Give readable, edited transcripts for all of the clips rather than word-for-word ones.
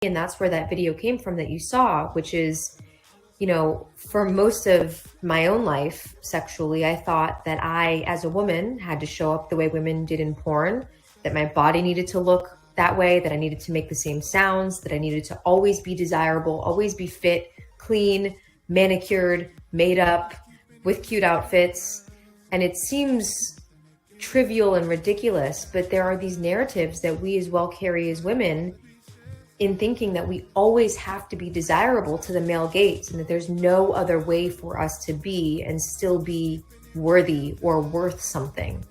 And that's where that video came from that you saw, which is, you know, for most of my own life sexually, I thought that I, as a woman, had to show up the way women did in porn, that my body needed to look that way, that I needed to make the same sounds, that I needed to always be desirable, always be fit, clean, manicured, made up, with cute outfits. And it seems trivial and ridiculous, but there are these narratives that we as well carry as women in thinking that we always have to be desirable to the male gaze and that there's no other way for us to be and still be worthy or worth something.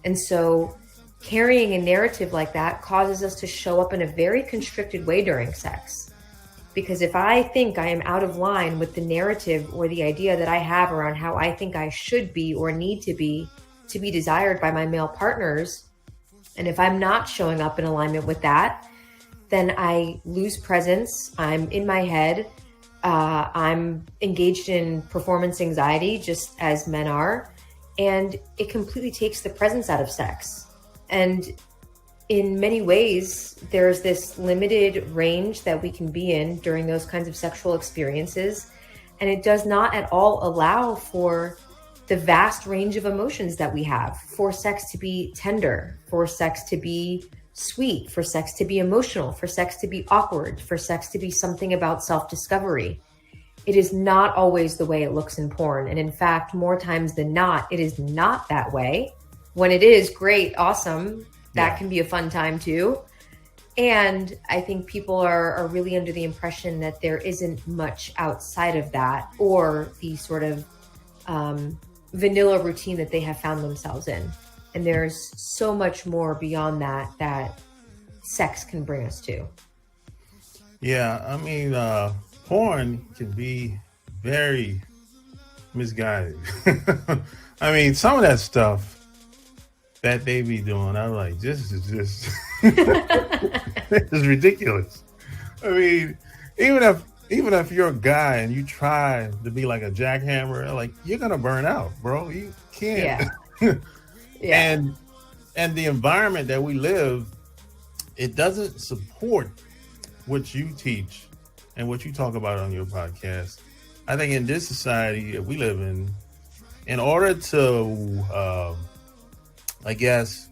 And so carrying a narrative like that causes us to show up in a very constricted way during sex. Because if I think I am out of line with the narrative or the idea that I have around how I think I should be or need to be desired by my male partners, and if I'm not showing up in alignment with that, then I lose presence. I'm in my head. I'm engaged in performance anxiety, just as men are. And it completely takes the presence out of sex. And in many ways, there's this limited range that we can be in during those kinds of sexual experiences. And it does not at all allow for the vast range of emotions that we have, for sex to be tender, for sex to be sweet, for sex to be emotional, for sex to be awkward, for sex to be something about self-discovery. It is not always the way it looks in porn. And in fact, more times than not, it is not that way. When it is, great, awesome. That can be a fun time too. And I think people are really under the impression that there isn't much outside of that or the sort of vanilla routine that they have found themselves in. And there's so much more beyond that sex can bring us to. Yeah, I mean, porn can be very misguided. I mean, some of that stuff that they be doing, I'm like, this is just this is ridiculous. I mean, even if you're a guy and you try to be like a jackhammer, like you're gonna burn out, bro. You can't. Yeah. And the environment that we live, it doesn't support what you teach and what you talk about on your podcast. I think in this society that we live in order to I guess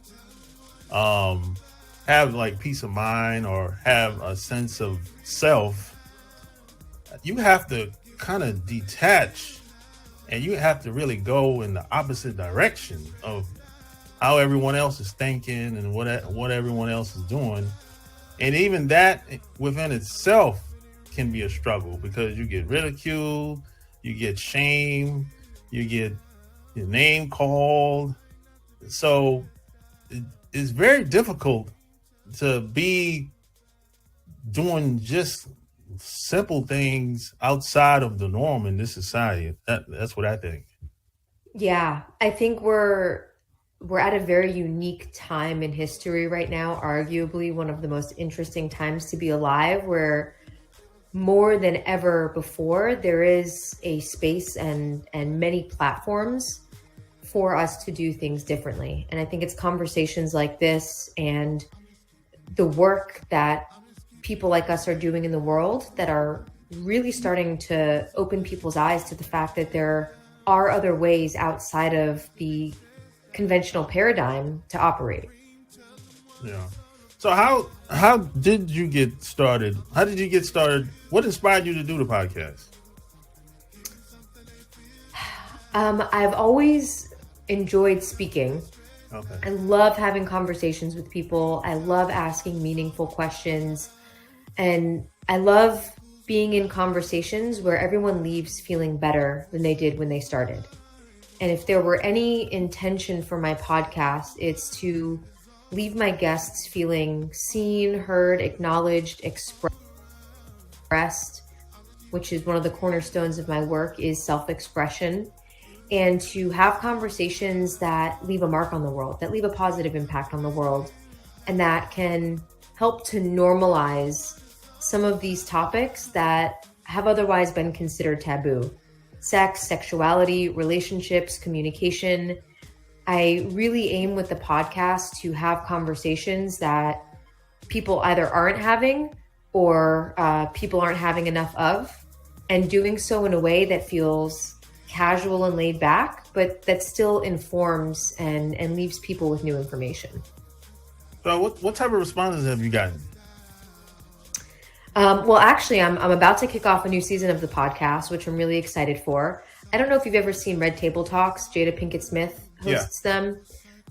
have like peace of mind or have a sense of self, you have to kind of detach and you have to really go in the opposite direction of how everyone else is thinking and what everyone else is doing. And even that within itself can be a struggle because you get ridiculed, you get shamed, you get your name called. So it's very difficult to be doing just simple things outside of the norm in this society. That's what I think. Yeah, I think we're at a very unique time in history right now, arguably one of the most interesting times to be alive, where more than ever before, there is a space and many platforms for us to do things differently. And I think it's conversations like this and the work that people like us are doing in the world that are really starting to open people's eyes to the fact that there are other ways outside of the conventional paradigm to operate. Yeah. So how did you get started? How did you get started? What inspired you to do the podcast? I've always enjoyed speaking. Okay. I love having conversations with people. I love asking meaningful questions. And I love being in conversations where everyone leaves feeling better than they did when they started. And if there were any intention for my podcast, it's to leave my guests feeling seen, heard, acknowledged, expressed, which is one of the cornerstones of my work, is self-expression, and to have conversations that leave a mark on the world, that leave a positive impact on the world, and that can help to normalize some of these topics that have otherwise been considered taboo. Sex, sexuality, relationships, communication. I really aim with the podcast to have conversations that people either aren't having or people aren't having enough of, and doing so in a way that feels casual and laid back, but that still informs and leaves people with new information. So what type of responses have you gotten? Well, actually, I'm about to kick off a new season of the podcast, which I'm really excited for. I don't know if you've ever seen Red Table Talks. Jada Pinkett Smith hosts them.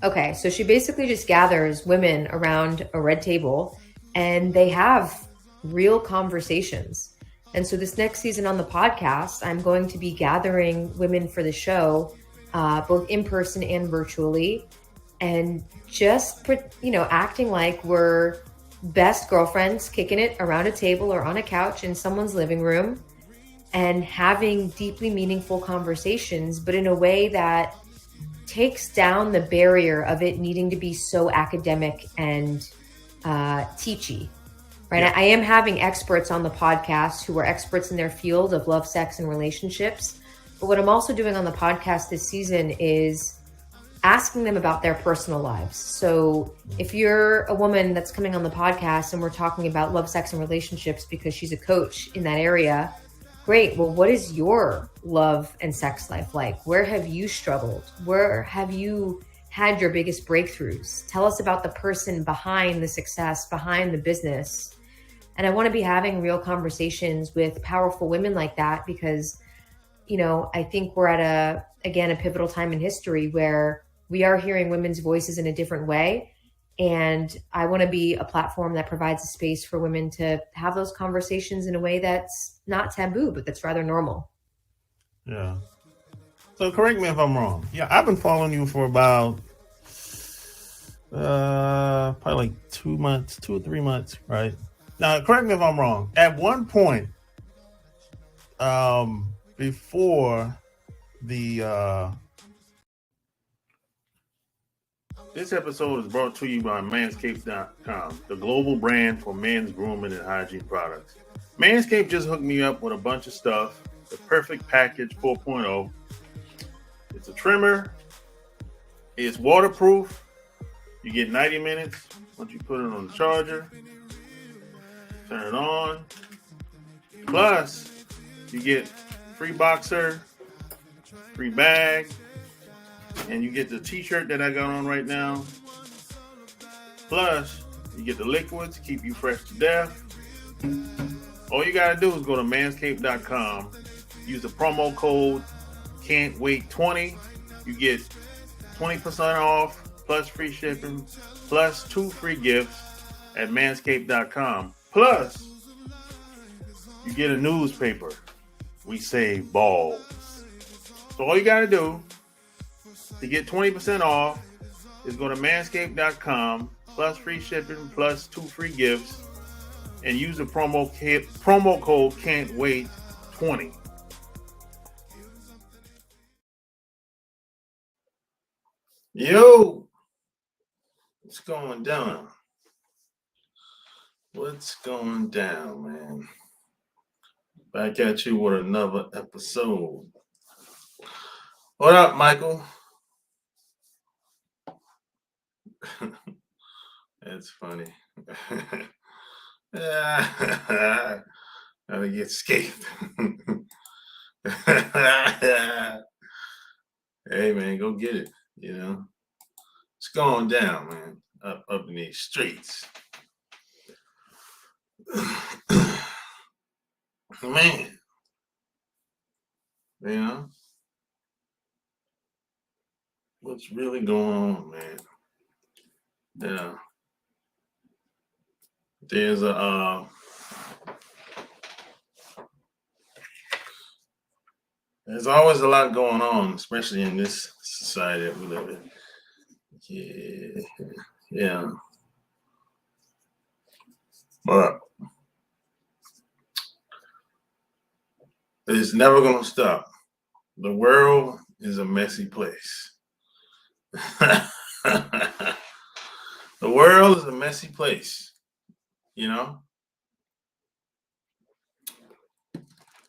Okay, so she basically just gathers women around a red table and they have real conversations. And so this next season on the podcast, I'm going to be gathering women for the show, both in person and virtually, and just, acting like we're best girlfriends kicking it around a table or on a couch in someone's living room and having deeply meaningful conversations, but in a way that takes down the barrier of it needing to be so academic and teachy, right? Yeah. I am having experts on the podcast who are experts in their field of love, sex, and relationships. But what I'm also doing on the podcast this season is asking them about their personal lives. So if you're a woman that's coming on the podcast and we're talking about love, sex, and relationships because she's a coach in that area, great. Well, what is your love and sex life like? Where have you struggled? Where have you had your biggest breakthroughs? Tell us about the person behind the success, behind the business. And I want to be having real conversations with powerful women like that because, I think we're at a pivotal time in history where we are hearing women's voices in a different way. And I want to be a platform that provides a space for women to have those conversations in a way that's not taboo, but that's rather normal. Yeah. So correct me if I'm wrong. Yeah, I've been following you for about probably like 2 months, 2 or 3 months, right? Now, correct me if I'm wrong. At one point, before the this episode is brought to you by Manscaped.com, the global brand for men's grooming and hygiene products. Manscaped just hooked me up with a bunch of stuff. The Perfect Package 4.0. It's a trimmer. It's waterproof. You get 90 minutes once you put it on the charger. Turn it on. Plus, you get free boxer, free bag, and you get the t-shirt that I got on right now. Plus, you get the liquids, keep you fresh to death. All you gotta do is go to manscaped.com, use the promo code CAN'TWAIT20. You get 20% off, plus free shipping, plus 2 free gifts at manscaped.com. Plus, you get a newspaper. We save balls. So all you gotta do to get 20% off is go to manscaped.com, plus free shipping, plus 2 free gifts, and use the promo code CAN'TWAIT20. Yo, what's going down? What's going down, man? Back at you with another episode. What up, Michael? That's funny. Gotta get scathed. Hey, man, go get it. It's going down, man. Up in these streets. Man, what's really going on, man? Yeah, there's there's always a lot going on, especially in this society that we live in. Yeah. But it's never gonna stop. The world is a messy place. The world is a messy place,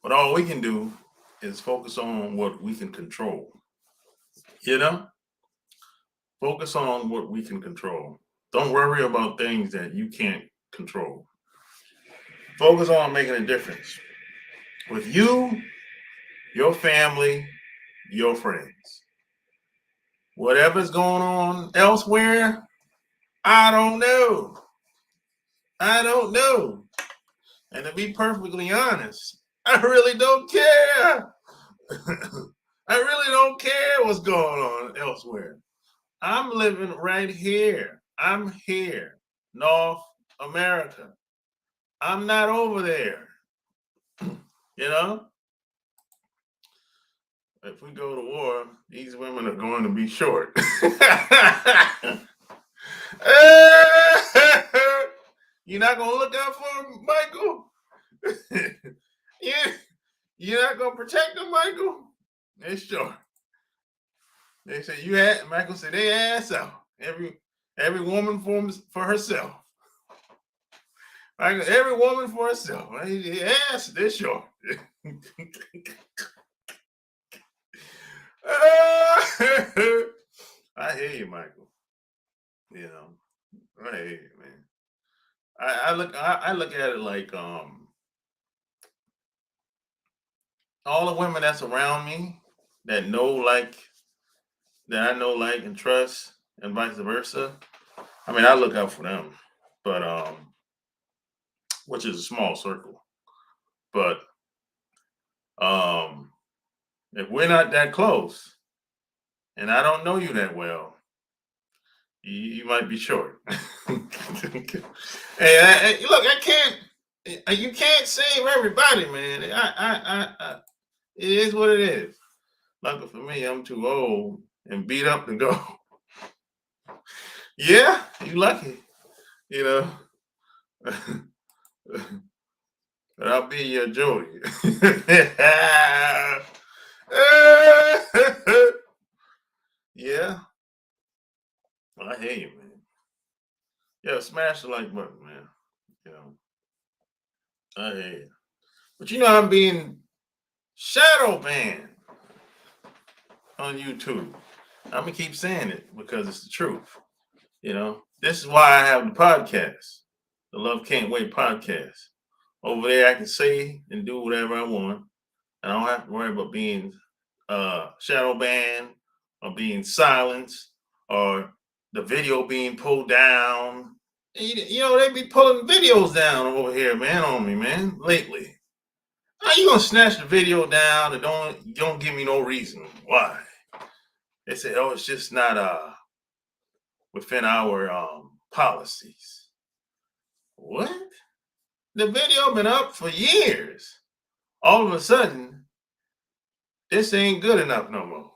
But all we can do is focus on what we can control. Focus on what we can control. Don't worry about things that you can't control. Focus on making a difference with you, your family, your friends. Whatever's going on elsewhere, I don't know. I don't know. And to be perfectly honest, I really don't care. I really don't care what's going on elsewhere. I'm living right here. I'm here, North America. I'm not over there. You know, if we go to war, these women are going to be short. You're not going to look out for him, Michael? Yeah, you're not going to protect him, Michael? They sure. They say you had Michael said they ass out. Every woman for herself. Michael, every woman for herself. Ass, they sure. I hear you, Michael. You know, I hear you, man. I look at it like all the women that's around me that know that I know like and trust and vice versa. I mean, I look out for them, but which is a small circle. But if we're not that close and I don't know you that well, you might be short. Hey, look, I can't. You can't save everybody, man. It is what it is. Luckily for me, I'm too old and beat up to go. Yeah, you lucky, you know. But I'll be your Jody. Yeah, well, I hear you, man. Yeah, smash the like button, man. You know, I hear you. But you know, I'm being shadow banned on YouTube. I'm gonna keep saying it because it's the truth. You know, this is why I have the podcast, the Love Can't Wait podcast. Over there, I can say and do whatever I want. I don't have to worry about being shadow banned or being silenced or the video being pulled down. You know, they be pulling videos down over here, man, on me, man, lately. How you gonna snatch the video down and don't give me no reason why? They say, oh, it's just not within our policies. What? The video been up for years. All of a sudden, this ain't good enough no more.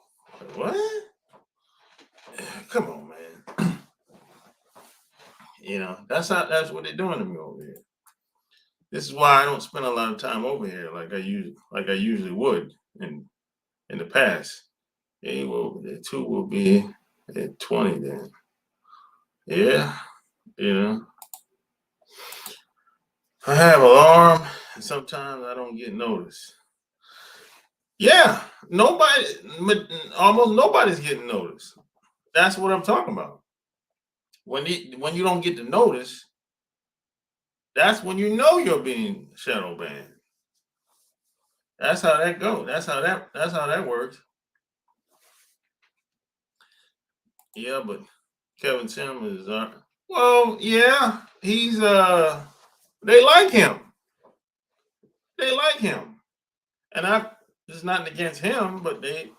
What? Come on, man. You know, that's what they're doing to me over here. This is why I don't spend a lot of time over here like I usually would in the past. The two will be at 20 then. Yeah, you know. I have alarm and sometimes I don't get noticed. Yeah, almost nobody's getting noticed. That's what I'm talking about. When you don't get to notice, that's when you know you're being shadow banned. That's how that goes. That's how that works. Yeah, but Kevin Tim is well, yeah, he's they like him. They like him. And it's not against him, but man,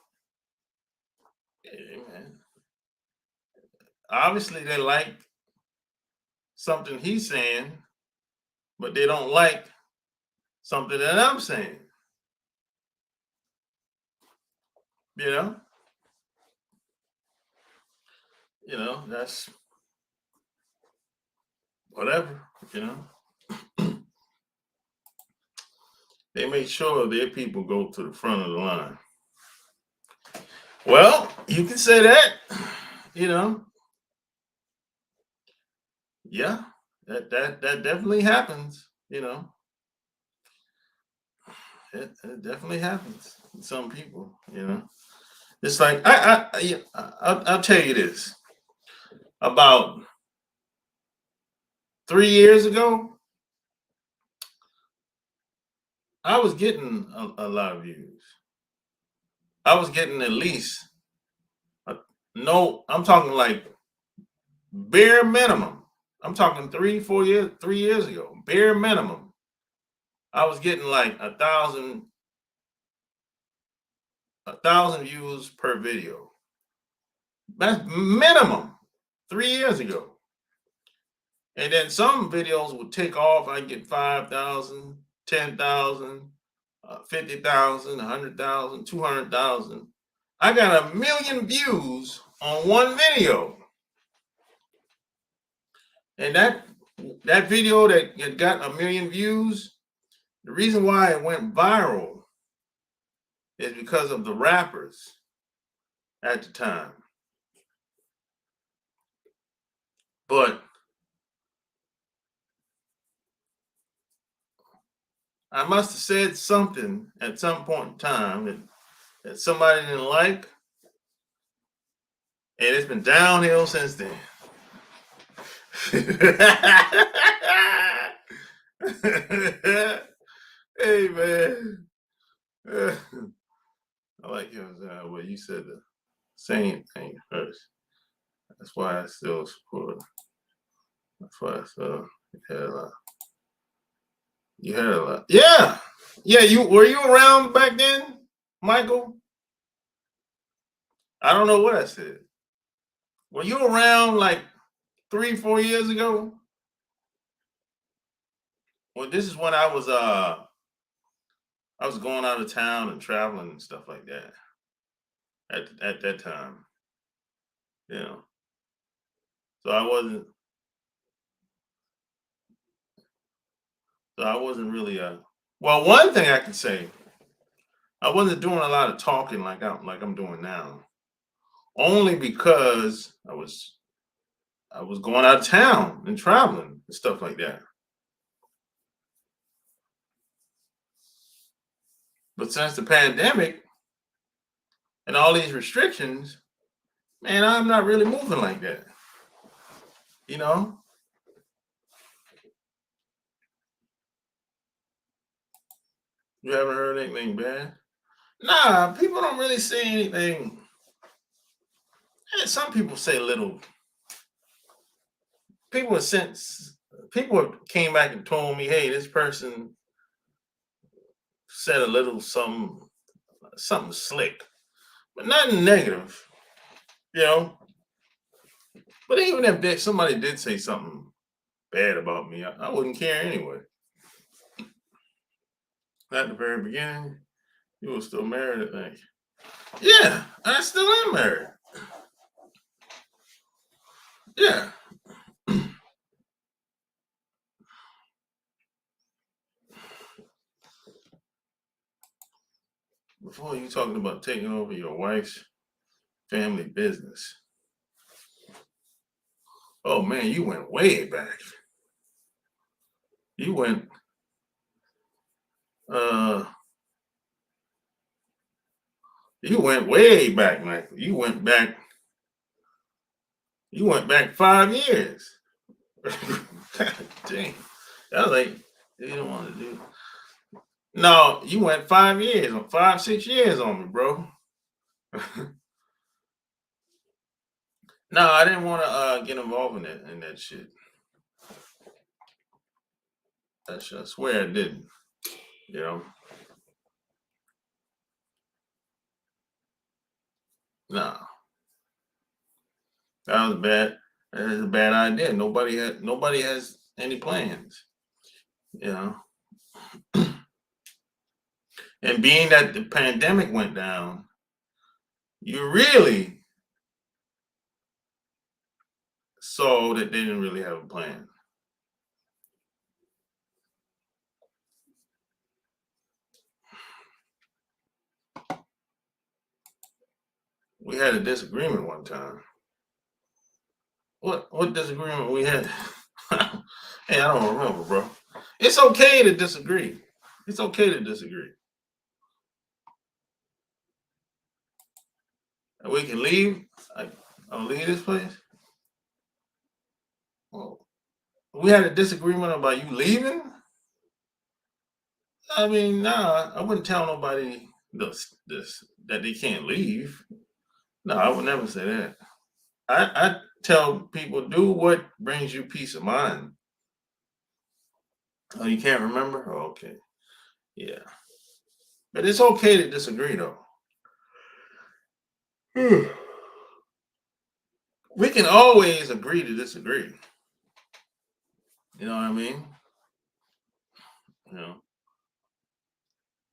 obviously they like something he's saying, but they don't like something that I'm saying. You know? You know, that's whatever, you know. They make sure their people go to the front of the line. Well, you can say that, you know. Yeah, that definitely happens, you know. It definitely happens to some people, you know. It's like I'll tell you this. About 3 years ago, I was getting a lot of views. I was getting at least no. I'm talking like bare minimum. I'm talking 3 years ago. Bare minimum. I was getting like a thousand views per video. That's minimum 3 years ago. And then some videos would take off. I get 5,000, 10,000, 50,000, 100,000, 200,000. I got 1,000,000 views on one video. And that video that got 1,000,000 views, the reason why it went viral is because of the rappers at the time. But I must have said something at some point in time that somebody didn't like, and it's been downhill since then. Hey man, I like yours. Well, you said the same thing first. That's why I still support. That's why I still had a lot. You had a lot. Yeah, yeah. You were you around back then, Michael? I don't know what I said. Were you around like 3, 4 years ago? Well, this is when I was going out of town and traveling and stuff like that at that time. You know, so I wasn't really well, one thing I can say, I wasn't doing a lot of talking like I'm doing now. Only because I was going out of town and traveling and stuff like that. But since the pandemic and all these restrictions, man, I'm not really moving like that. You know? You haven't heard anything bad? Nah, people don't really say anything. Some people say little. People came back and told me, hey, this person said a little something slick, but nothing negative, you know. But even if somebody did say something bad about me, I wouldn't care anyway. At the very beginning, you were still married, I think. Yeah, I still am married. Yeah. Before you talking about taking over your wife's family business. Oh man, you went way back. You went uh you went way back, Michael. You went back 5 years. God dang. I was like, you don't want to do. No, you went 5 years, 5, 6 years on me, bro. No, I didn't want to get involved in that shit. I swear I didn't. You know, no, that was bad. That is a bad idea. Nobody has any plans. You know, and being that the pandemic went down, you really saw that they didn't really have a plan. We had a disagreement one time. What disagreement we had? Hey, I don't remember, bro. It's okay to disagree. It's okay to disagree. And we can leave. I'll leave this place. Well, we had a disagreement about you leaving. I mean, nah, I wouldn't tell nobody this that they can't leave. No, I would never say that. I tell people do what brings you peace of mind. Oh, you can't remember? Oh, okay. Yeah. But it's okay to disagree though. We can always agree to disagree. You know what I mean? You know.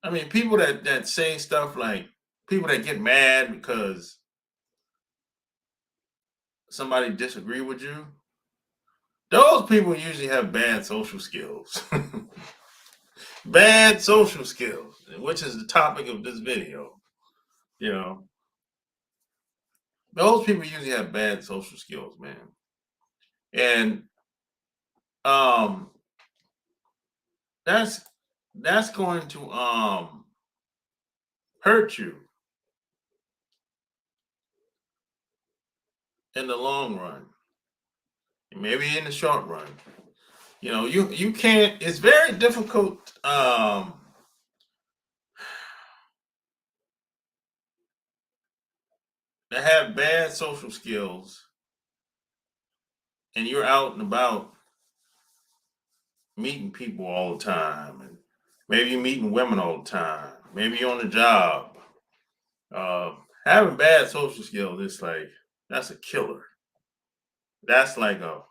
I mean, people that say stuff like people that get mad because somebody disagree with you, those people usually have bad social skills. Bad social skills, which is the topic of this video. You know, those people usually have bad social skills, man. And um that's that's going to hurt you in the long run. Maybe in the short run. You know, you can't, it's very difficult to have bad social skills and you're out and about meeting people all the time, and maybe you're meeting women all the time, maybe you're on the job. Having bad social skills, it's like that's a killer. That's like a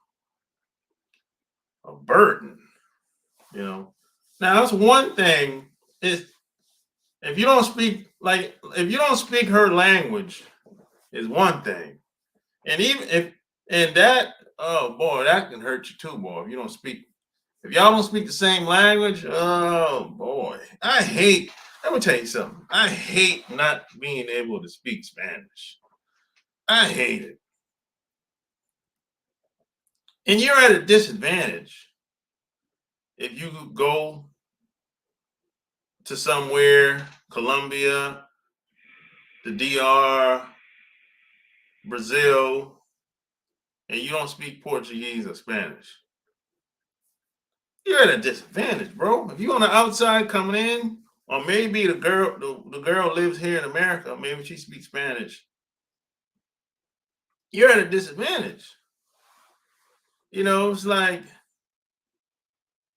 burden, you know. Now that's one thing is if you don't speak like if you don't speak her language is one thing. And even if and that oh boy, that can hurt you too, boy. If you don't speak if y'all don't speak the same language, oh boy. Let me tell you something. I hate not being able to speak Spanish. I hate it. And you're at a disadvantage if you go to somewhere, Colombia, the DR, Brazil, and you don't speak Portuguese or Spanish. You're at a disadvantage, bro. If you're on the outside coming in, or maybe the girl lives here in America, maybe she speaks Spanish. You're at a disadvantage. You know, it's like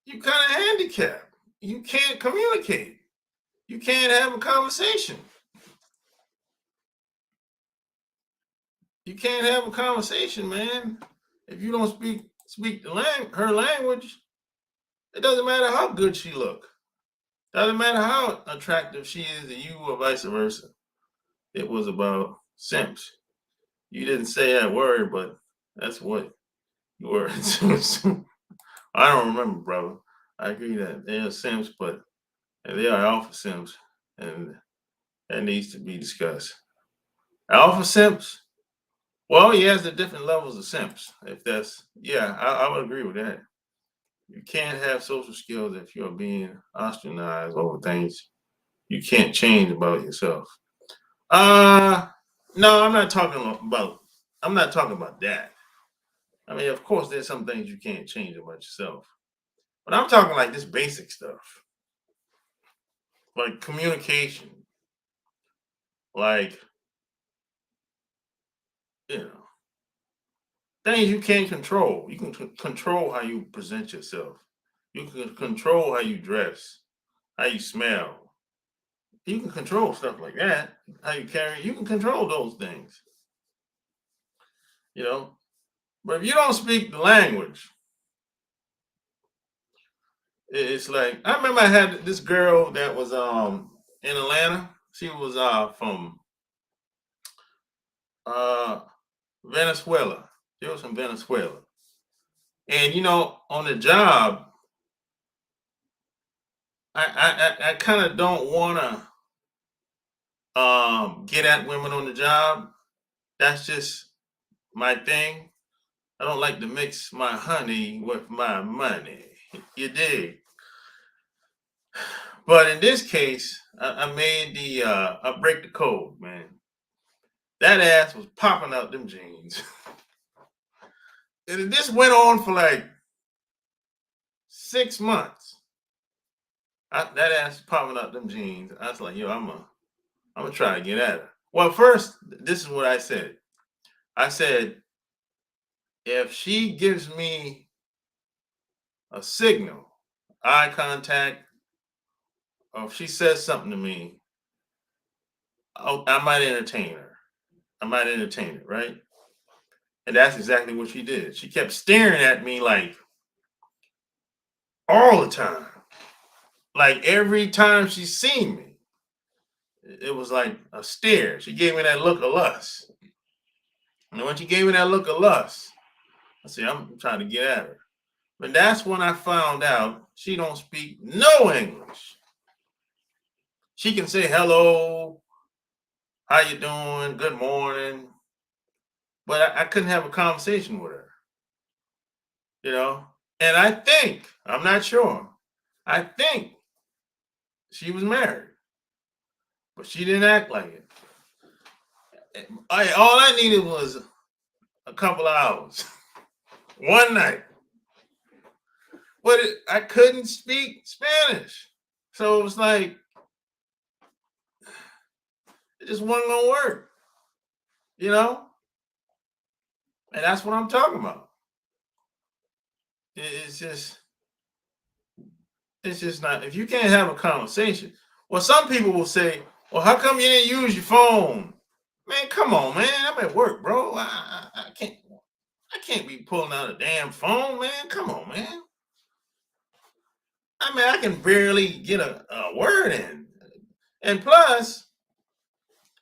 you kind of handicapped. You can't communicate. You can't have a conversation. You can't have a conversation, man. If you don't speak her language, it doesn't matter how good she look. Doesn't matter how attractive she is to you or vice versa. It was about simps. You didn't say that word, but that's what you were. I don't remember, brother. I agree that they are simps, but they are alpha simps, and that needs to be discussed. Alpha simps? Well, yes, the different levels of simps. If that's I would agree with that. You can't have social skills if you're being ostracized over things you can't change about yourself. Uh no, I'm not talking about that. I mean, of course there's some things you can't change about yourself. But I'm talking like this basic stuff. Like communication. Like, you know, things you can't control. You can control how you present yourself. You can control how you dress, how you smell. You can control stuff like that. How you carry, you can control those things. You know, but if you don't speak the language, it's like I remember I had this girl that was in Atlanta. She was from uh Venezuela. She was from Venezuela. And you know, on the job, I kind of don't want to get at women on the job. That's just my thing. I don't like to mix my honey with my money. You dig? But in this case, I made I break the code, man. That ass was popping out them jeans. And this went on for like 6 months. That ass popping up them jeans. I was like, yo, I'm gonna try to get at her. Well, first, this is what I said. I said, if she gives me a signal, eye contact, or if she says something to me, I might entertain her. I might entertain it, right? And that's exactly what she did. She kept staring at me like all the time. Like every time she seen me, it was like a stare. She gave me that look of lust. And when she gave me that look of lust, I said, I'm trying to get at her. But that's when I found out she don't speak no English. She can say hello, how you doing, good morning, but I couldn't have a conversation with her, you know? And I think, I'm not sure, I think she was married, but she didn't act like it. All I needed was a couple of hours, one night. But I couldn't speak Spanish. So it was like, it just wasn't gonna work, you know? And that's what I'm talking about. It's just, it's just not, if you can't have a conversation, well, some people will say, well, how come you didn't use your phone? Man, come on, man. I'm at work, bro. I can't be pulling out a damn phone, man. Come on, man. I mean, I can barely get a word in. And plus,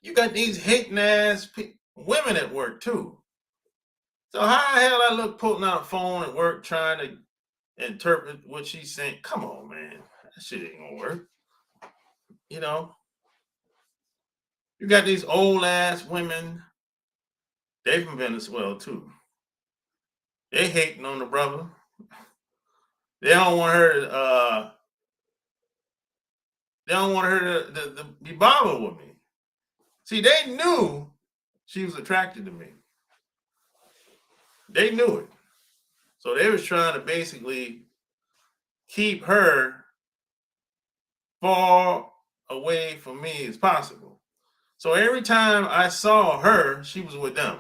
you got these hating ass women at work too. So how the hell I look pulling out a phone at work trying to interpret what she's saying? Come on, man. That shit ain't gonna work. You know, you got these old ass women. They from Venezuela too. They hating on the brother. They don't want her to. They don't want her to be bothered with me. See, they knew she was attracted to me. They knew it. So they was trying to basically keep her far away from me as possible. So every time I saw her, she was with them.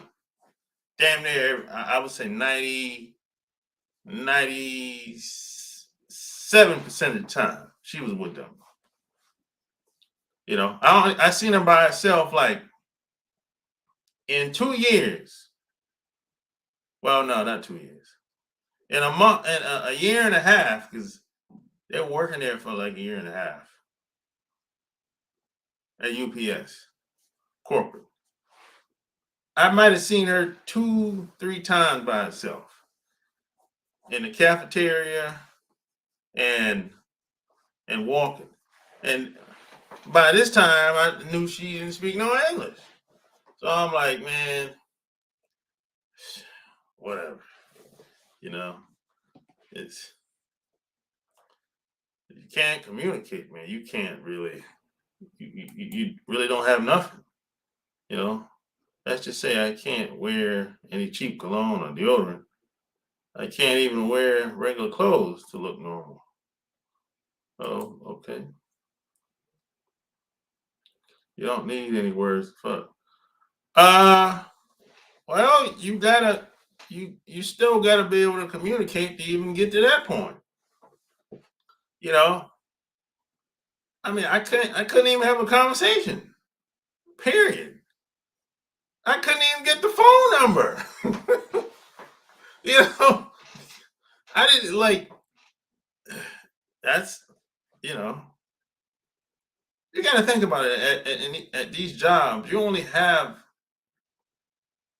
Damn near, I would say 97% of the time, she was with them. You know, I seen her by herself like in 2 years. Well, no, not 2 years. In a month, and a year and a half, because they were working there for like a year and a half at UPS corporate. I might have seen her 2, 3 times by herself in the cafeteria and walking. And by this time, I knew she didn't speak no English. So I'm like, man, whatever. You know, it's, if you can't communicate, man, you can't really, you really don't have nothing. You know, let's just say I can't wear any cheap cologne or deodorant. I can't even wear regular clothes to look normal. Oh, okay. You don't need any words. Fuck. Uh, well, you still gotta be able to communicate to even get to that point. You know, I mean, I couldn't even have a conversation. Period. I couldn't even get the phone number. You know, I didn't like. That's, you know, you got to think about it. At these jobs, you only have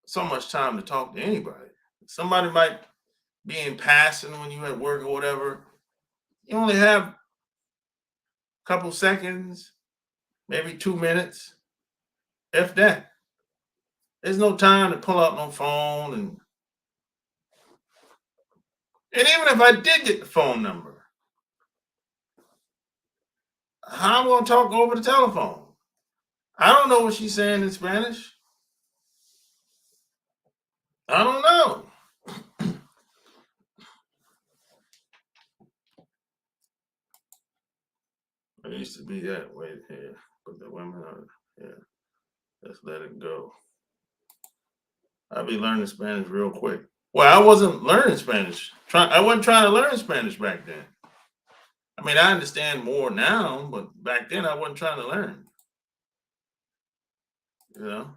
so much time to talk to anybody. Somebody might be in passing when you at work or whatever. You only have a couple seconds, maybe 2 minutes, if that. There's no time to pull out no phone, and even if I did get the phone number, how am I gonna talk over the telephone? I don't know what she's saying in Spanish. I don't know. used to be that way here, but the women are, yeah, let's let it go. I'll be learning Spanish real quick. Well, I wasn't learning Spanish. I wasn't trying to learn Spanish back then. I mean, I understand more now, but back then I wasn't trying to learn. You know,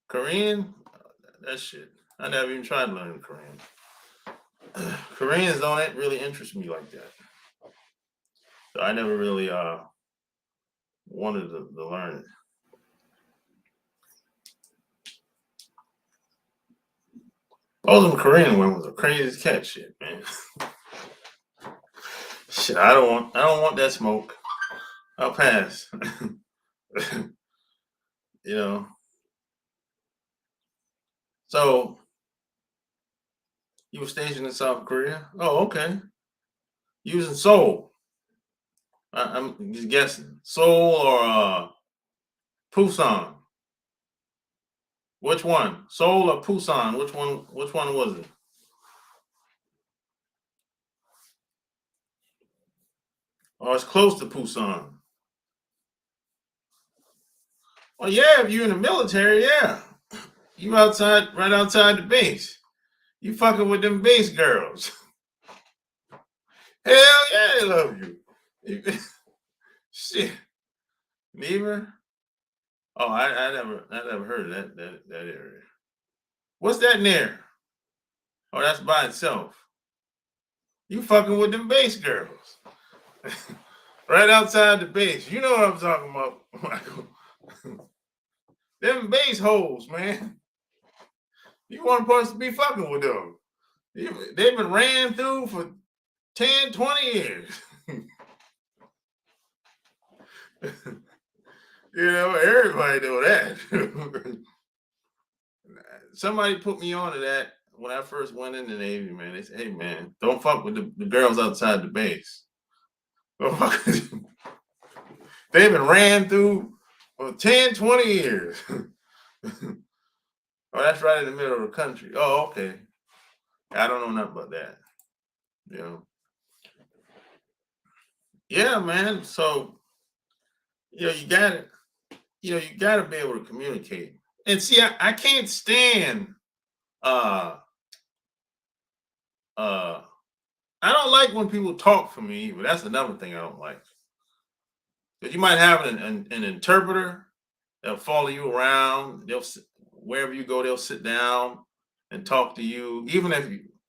Korean, that shit. I never even tried to learn Korean. Koreans don't really interest me like that. So I never really wanted to learn it. Both of them Korean women was the craziest cat shit, man. Shit, I don't want that smoke. I'll pass. You know. So you were stationed in South Korea? Oh, okay. You was in Seoul. I'm just guessing. Seoul or Busan? Which one? Seoul or Busan? Which one was it? Oh, it's close to Busan. Well, yeah, if you're in the military, yeah. You outside, right outside the base. You fucking with them base girls. Hell yeah, they love you. Shit. Neither? Oh, I never heard of that area. What's that near? Oh, that's by itself. You fucking with them base girls. Right outside the base. You know what I'm talking about, Michael. Them base holes, man. You weren't supposed to be fucking with them. They've been ran through for 10, 20 years. You know, everybody know that. Somebody put me onto that when I first went in the Navy, man. They said, hey, man, don't fuck with the girls outside the base. Don't fuck with them. They've been ran through for 10, 20 years. Oh, that's right in the middle of the country. Oh, okay. I don't know nothing about that. You know. Yeah, man. So, you got it. You got to be able to communicate. And see, I can't stand uh uh I don't like when people talk for me, but that's another thing I don't like. Because you might have an interpreter. They'll follow you around. Wherever you go, they'll sit down and talk to you, even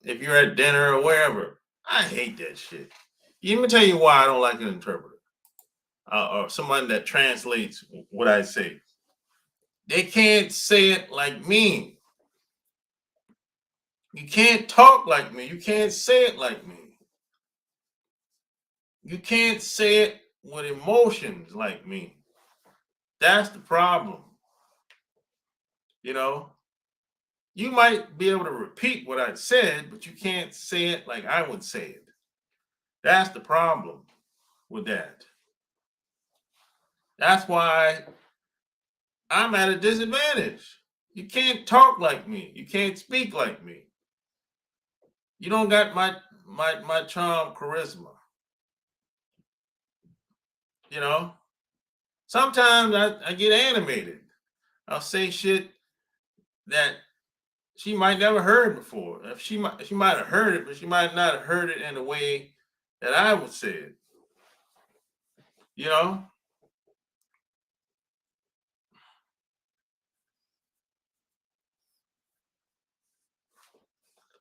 if you're at dinner or wherever. I hate that shit. Let me tell you why I don't like an interpreter or someone that translates what I say. They can't say it like me. You can't talk like me. You can't say it like me. You can't say it with emotions like me. That's the problem. You know, you might be able to repeat what I said, but you can't say it like I would say it. That's the problem with that. That's why I'm at a disadvantage. You can't talk like me. You can't speak like me. You don't got my charm, charisma. You know, sometimes I get animated. I'll say shit that she might never heard before. She might have heard it, but she might not have heard it in the way that I would say it. You know?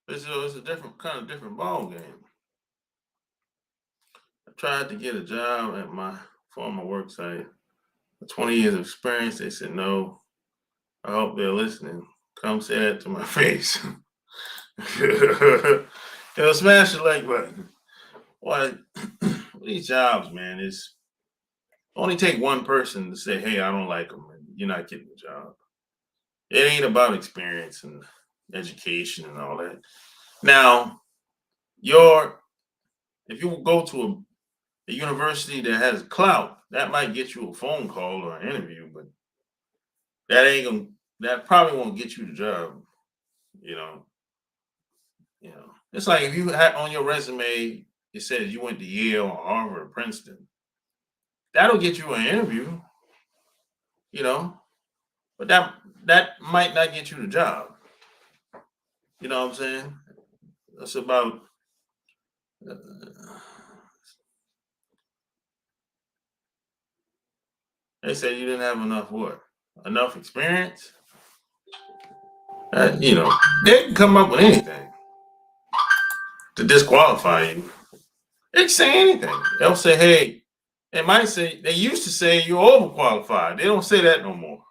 It's a different ball game. I tried to get a job at my former work site. 20 years of experience. They said no. I hope they're listening. Come say that to my face. Smash the like button. Why? These jobs, man, it's only take one person to say, "Hey, I don't like them," and you're not getting the job. It ain't about experience and education and all that. Now, if you go to a university that has clout, that might get you a phone call or an interview, but that probably won't get you the job. You know, it's like if you had on your resume, it says you went to Yale or Harvard or Princeton. That'll get you an interview, you know, but that might not get you the job. You know what I'm saying? That's about. Uh, they said you didn't have enough what? Enough experience. You know, they can come up with anything to disqualify you. They can say anything. They'll say, hey, they might say, they used to say you're overqualified. They don't say that no more.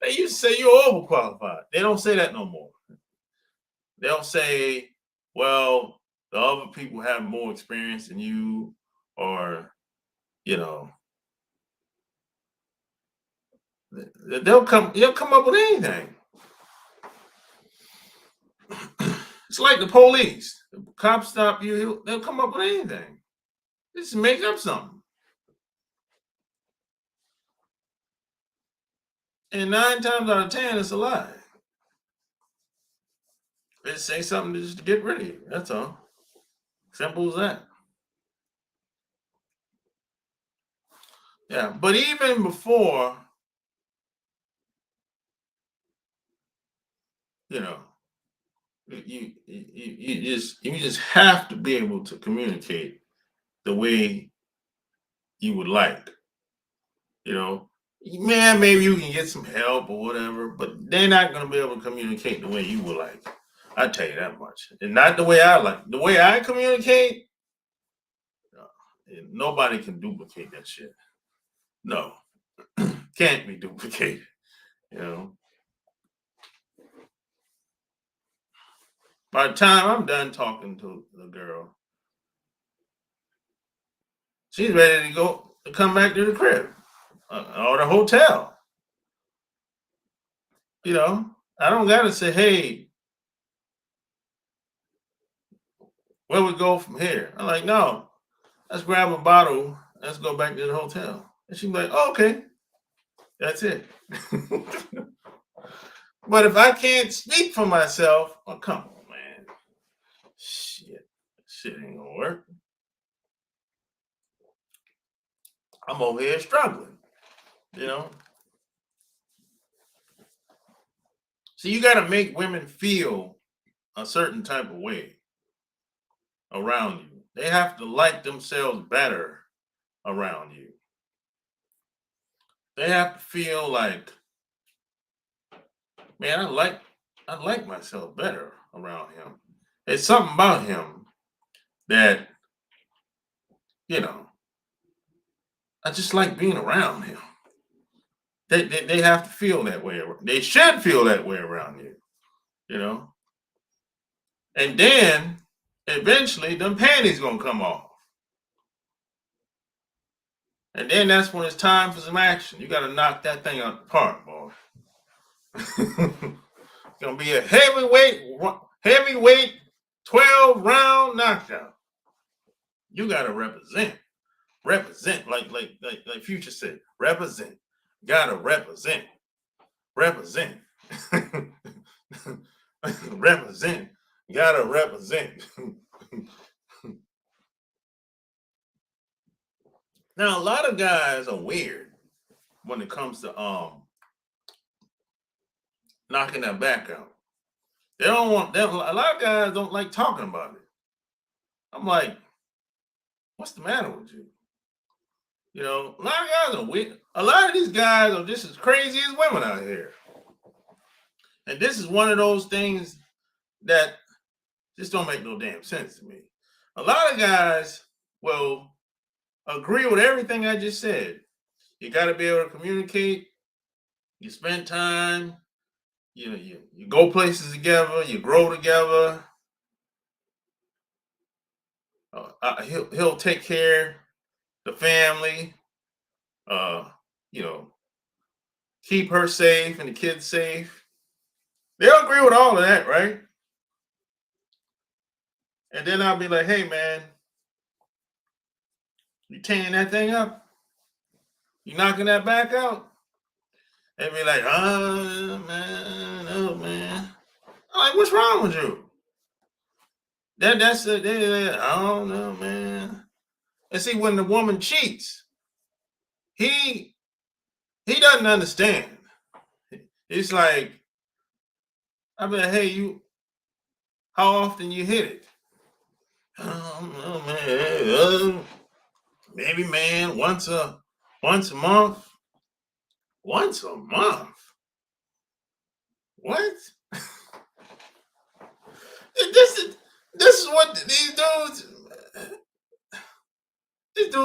They used to say you're overqualified. They don't say that no more. They'll say, well, the other people have more experience than you, or, you know, they'll come up with anything. It's like the police. The cops stop you, they'll come up with anything. Just make up something. And 9 times out of 10, it's a lie. They say something just to get rid of you. That's all. Simple as that. Yeah, but even before, you know, you just have to be able to communicate the way you would like. You know, man, maybe you can get some help or whatever, but they're not going to be able to communicate the way you would like. I tell you that much, and not the way I like. The way I communicate, nobody can duplicate that shit. No, can't be duplicated. You know. By the time I'm done talking to the girl, she's ready to go to come back to the crib or the hotel. You know, I don't got to say, hey, where we go from here? I'm like, no, let's grab a bottle. Let's go back to the hotel. And she's like, oh, okay, that's it. But if I can't speak for myself, oh, come on, man. Shit ain't gonna work. I'm over here struggling, you know. So you got to make women feel a certain type of way around you. They have to like themselves better around you. They have to feel like, man, I like myself better around him. There's something about him that, you know, I just like being around him. They have to feel that way. They should feel that way around you, you know. And then eventually them panties gonna come off. And then that's when it's time for some action. You gotta knock that thing out the park, boy. It's gonna be a heavyweight 12-round knockout. You gotta represent. Represent, like Future said. Represent. Gotta represent. Represent. Represent. Gotta represent. Now, a lot of guys are weird when it comes to knocking that back out. They don't want that. A lot of guys don't like talking about it. I'm like, what's the matter with you? You know, a lot of guys are weird. A lot of these guys are just as crazy as women out here. And this is one of those things that just don't make no damn sense to me. A lot of guys will agree with everything I just said. You got to be able to communicate. You spend time. You go places together. You grow together. He'll take care of the family. You know, keep her safe and the kids safe. They'll agree with all of that, right? And then I'll be like, hey, man, you tearing that thing up? You knocking that back out? They'd be like, oh, man. I'm like, what's wrong with you? That's I don't know, man. And see, when the woman cheats, he he doesn't understand. It's like, I mean, hey, you, how often you hit it? Oh man, maybe, man, once a month. Once a month. What? this is this is what these dudes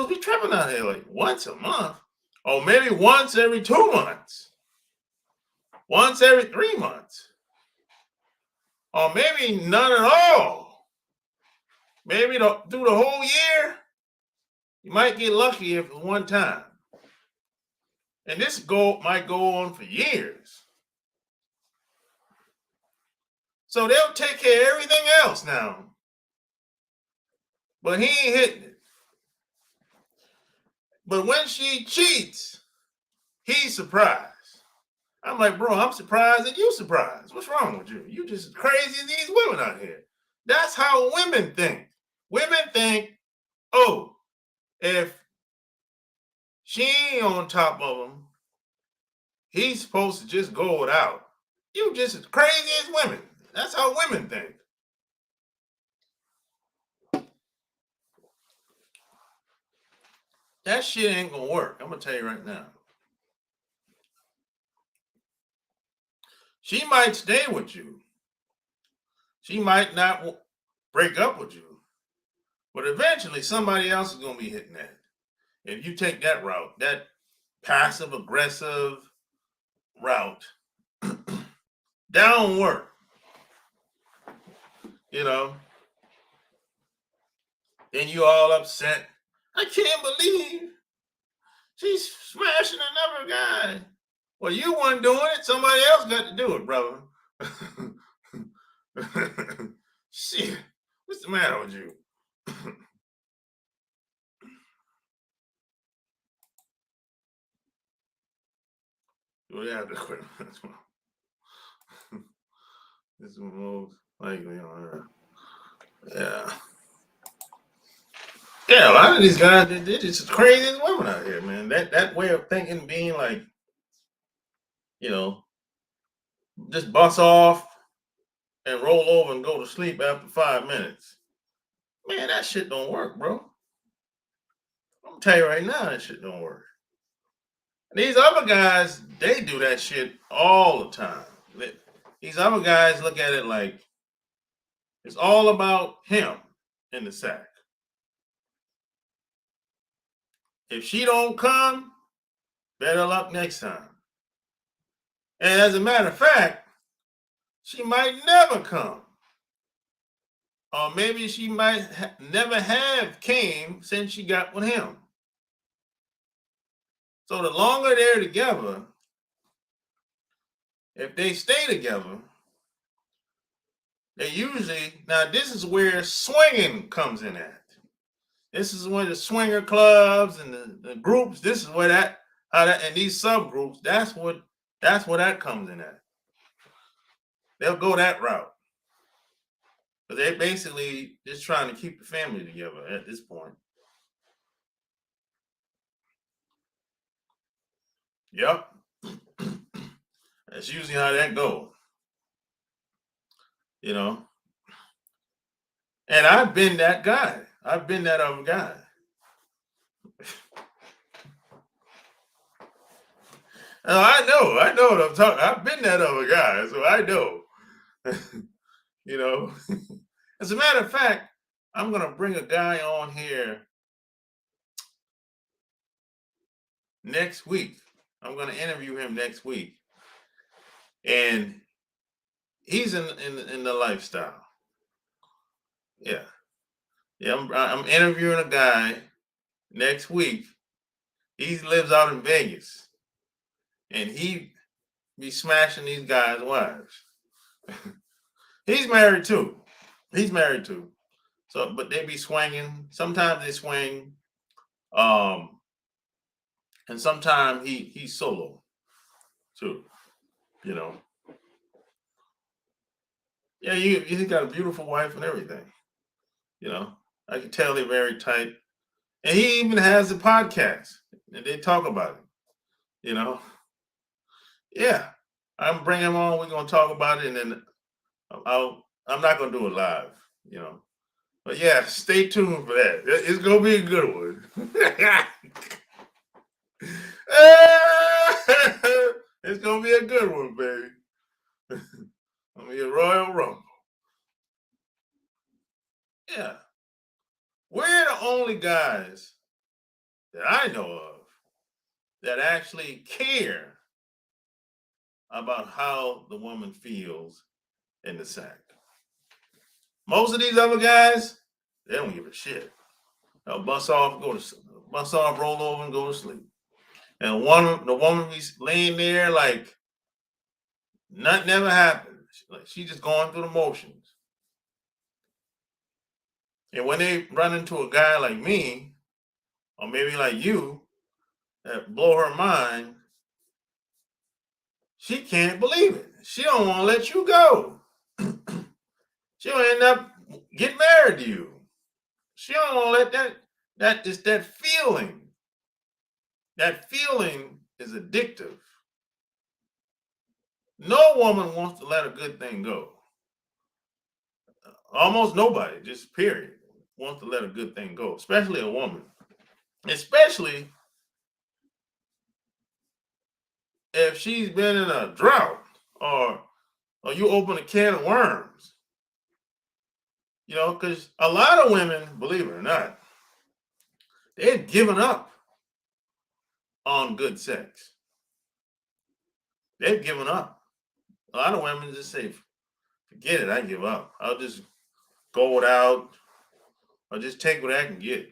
be trapping out here, like once a month, or maybe once every 2 months, once every 3 months, or maybe none at all. Maybe through the whole year, you might get lucky if it's one time. And this might go on for years. So they'll take care of everything else now. But he ain't hitting it. But when she cheats, he's surprised. I'm like, bro, I'm surprised that you surprised. What's wrong with you? You just as crazy as these women out here. That's how women think. Women think, oh, if she ain't on top of him, he's supposed to just go without. You just as crazy as women. That's how women think. That shit ain't gonna work. I'm gonna tell you right now. She might stay with you. She might not break up with you. But eventually somebody else is gonna be hitting that. If you take that route, that passive aggressive route, down work. You know, then you all upset. I can't believe she's smashing another guy. Well, you weren't doing it. Somebody else got to do it, brother. Shit, what's the matter with you? We have to quit. This is most likely on her. Yeah. Yeah, a lot of these guys, they're just crazy as women out here, man. That way of thinking being like, you know, just bust off and roll over and go to sleep after 5 minutes. Man, that shit don't work, bro. I'm gonna tell you right now, that shit don't work. And these other guys, they do that shit all the time. These other guys look at it like it's all about him in the sack. If she don't come, better luck next time. And as a matter of fact, she might never come. Or maybe she might never have came since she got with him. So the longer they're together, if they stay together, they usually, now this is where swinging comes in at. This is where the swinger clubs and the groups, this is where that, and these subgroups, that's where that comes in at. They'll go that route. But they're basically just trying to keep the family together at this point. Yep. That's usually how that goes. You know. And I've been that guy. I've been that other guy. I know what I'm talking. I've been that other guy, so I know. You know. As a matter of fact, I'm gonna bring a guy on here next week. I'm gonna interview him next week, and he's in the lifestyle. Yeah, yeah. I'm interviewing a guy next week. He lives out in Vegas, and he be smashing these guys' wives. He's married too. He's married too. So, but they be swinging. Sometimes they swing, um, and sometimes he's solo too. You know. Yeah, he's got a beautiful wife and everything. You know, I can tell they're very tight. And he even has a podcast and they talk about it. You know, yeah. I'm bringing him on. We're gonna talk about it, and then I'm not gonna do it live. You know, but yeah, stay tuned for that. It's gonna be a good one. It's gonna be a good one, baby. Gonna be a Royal Rumble. Yeah, we're the only guys that I know of that actually care about how the woman feels in the sack. Most of these other guys, they don't give a shit. They'll bust off, roll over, and go to sleep. And the woman be laying there like nothing ever happened. Like she just going through the motions. And when they run into a guy like me, or maybe like you, that blow her mind, she can't believe it. She don't want to let you go. She'll end up getting married to you. She don't want to let that feeling. That feeling is addictive. No woman wants to let a good thing go. Almost nobody, just period, wants to let a good thing go, especially a woman. Especially if she's been in a drought or you open a can of worms. You know, because a lot of women, believe it or not, they've given up on good sex. They've given up. A lot of women just say, forget it, I give up. I'll just go without or just take what I can get.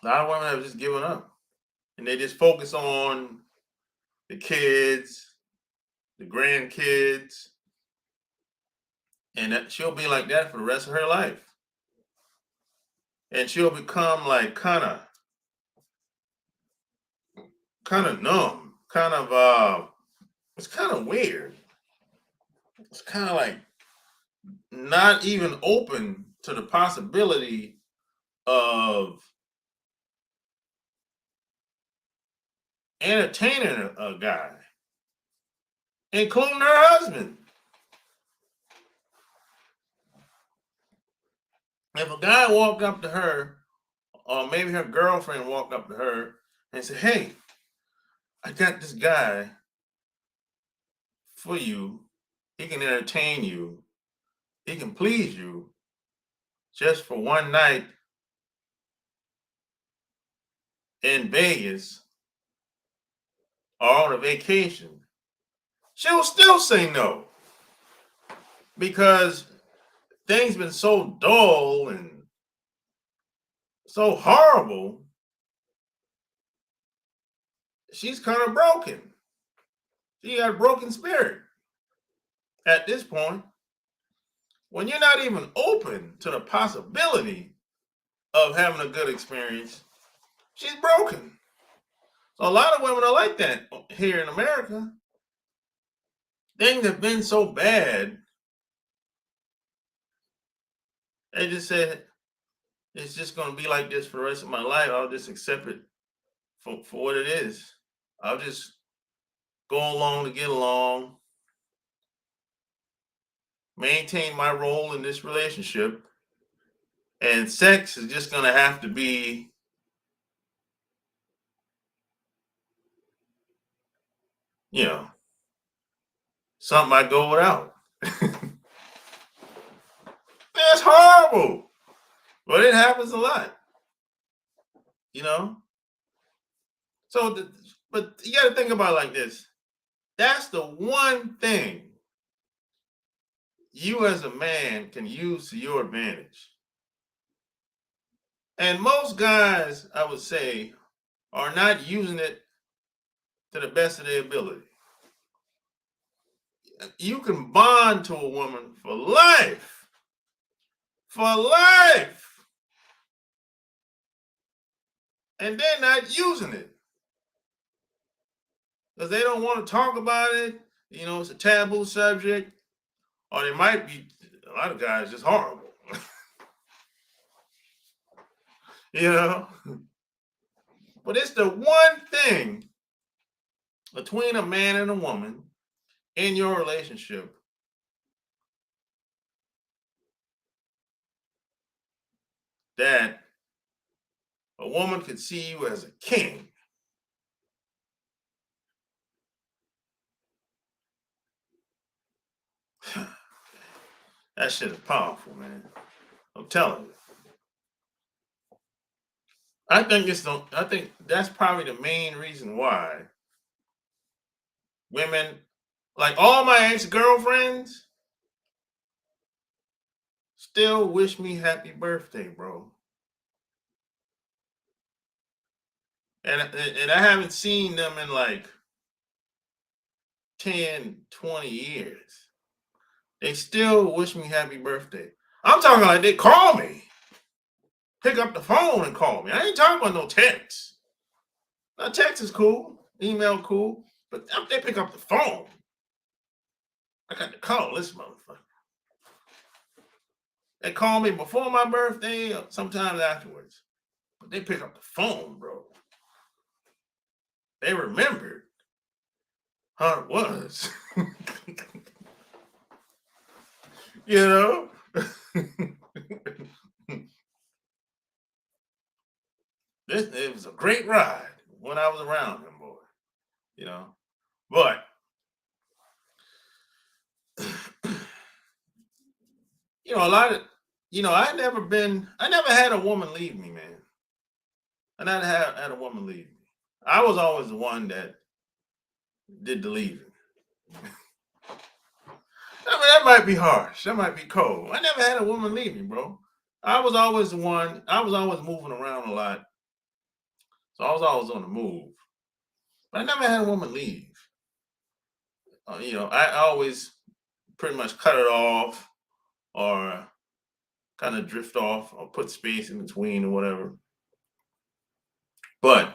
A lot of women have just given up. And they just focus on the kids, the grandkids, and that she'll be like that for the rest of her life. And she'll become like kind of numb, it's kind of weird. It's kind of like not even open to the possibility of entertaining a guy, including her husband. If a guy walked up to her, or maybe her girlfriend walked up to her and said, hey, I got this guy for you. He can entertain you. He can please you just for one night in Vegas or on a vacation. She'll still say no because things been so dull and so horrible. She's kind of broken. She got a broken spirit at this point. When you're not even open to the possibility of having a good experience, she's broken. So a lot of women are like that here in America. Things have been so bad, they just said, it's just going to be like this for the rest of my life. I'll just accept it for what it is. I'll just go along to get along, maintain my role in this relationship, and sex is just going to have to be, you know, something I go without. That's horrible, but it happens a lot, you know. So, but you got to think about it like this. That's the one thing you as a man can use to your advantage. And most guys, I would say, are not using it to the best of their ability. You can bond to a woman for life. For life. And they're not using it. Because they don't want to talk about it. You know, it's a taboo subject. Or they might be, a lot of guys, just horrible. you know. But it's the one thing between a man and a woman in your relationship that a woman could see you as a king. That shit is powerful, man. I'm telling you. I think that's probably the main reason why women, like all my ex-girlfriends, still wish me happy birthday, bro. And I haven't seen them in like 10, 20 years. They still wish me happy birthday. I'm talking like they call me. Pick up the phone and call me. I ain't talking about no text. Now, text is cool, email cool, but they pick up the phone. I got to call this motherfucker. They call me before my birthday or sometimes afterwards. But they pick up the phone, bro. They remembered how it was. You know? It was a great ride when I was around him, boy. You know? But a lot of I never had a woman leave me, man. I never had a woman leave me. I was always the one that did the leaving. I mean, that might be harsh. That might be cold. I never had a woman leave me, bro. I was always the one. I was always moving around a lot. So I was always on the move. But I never had a woman leave. I always pretty much cut it off or kind of drift off or put space in between or whatever. But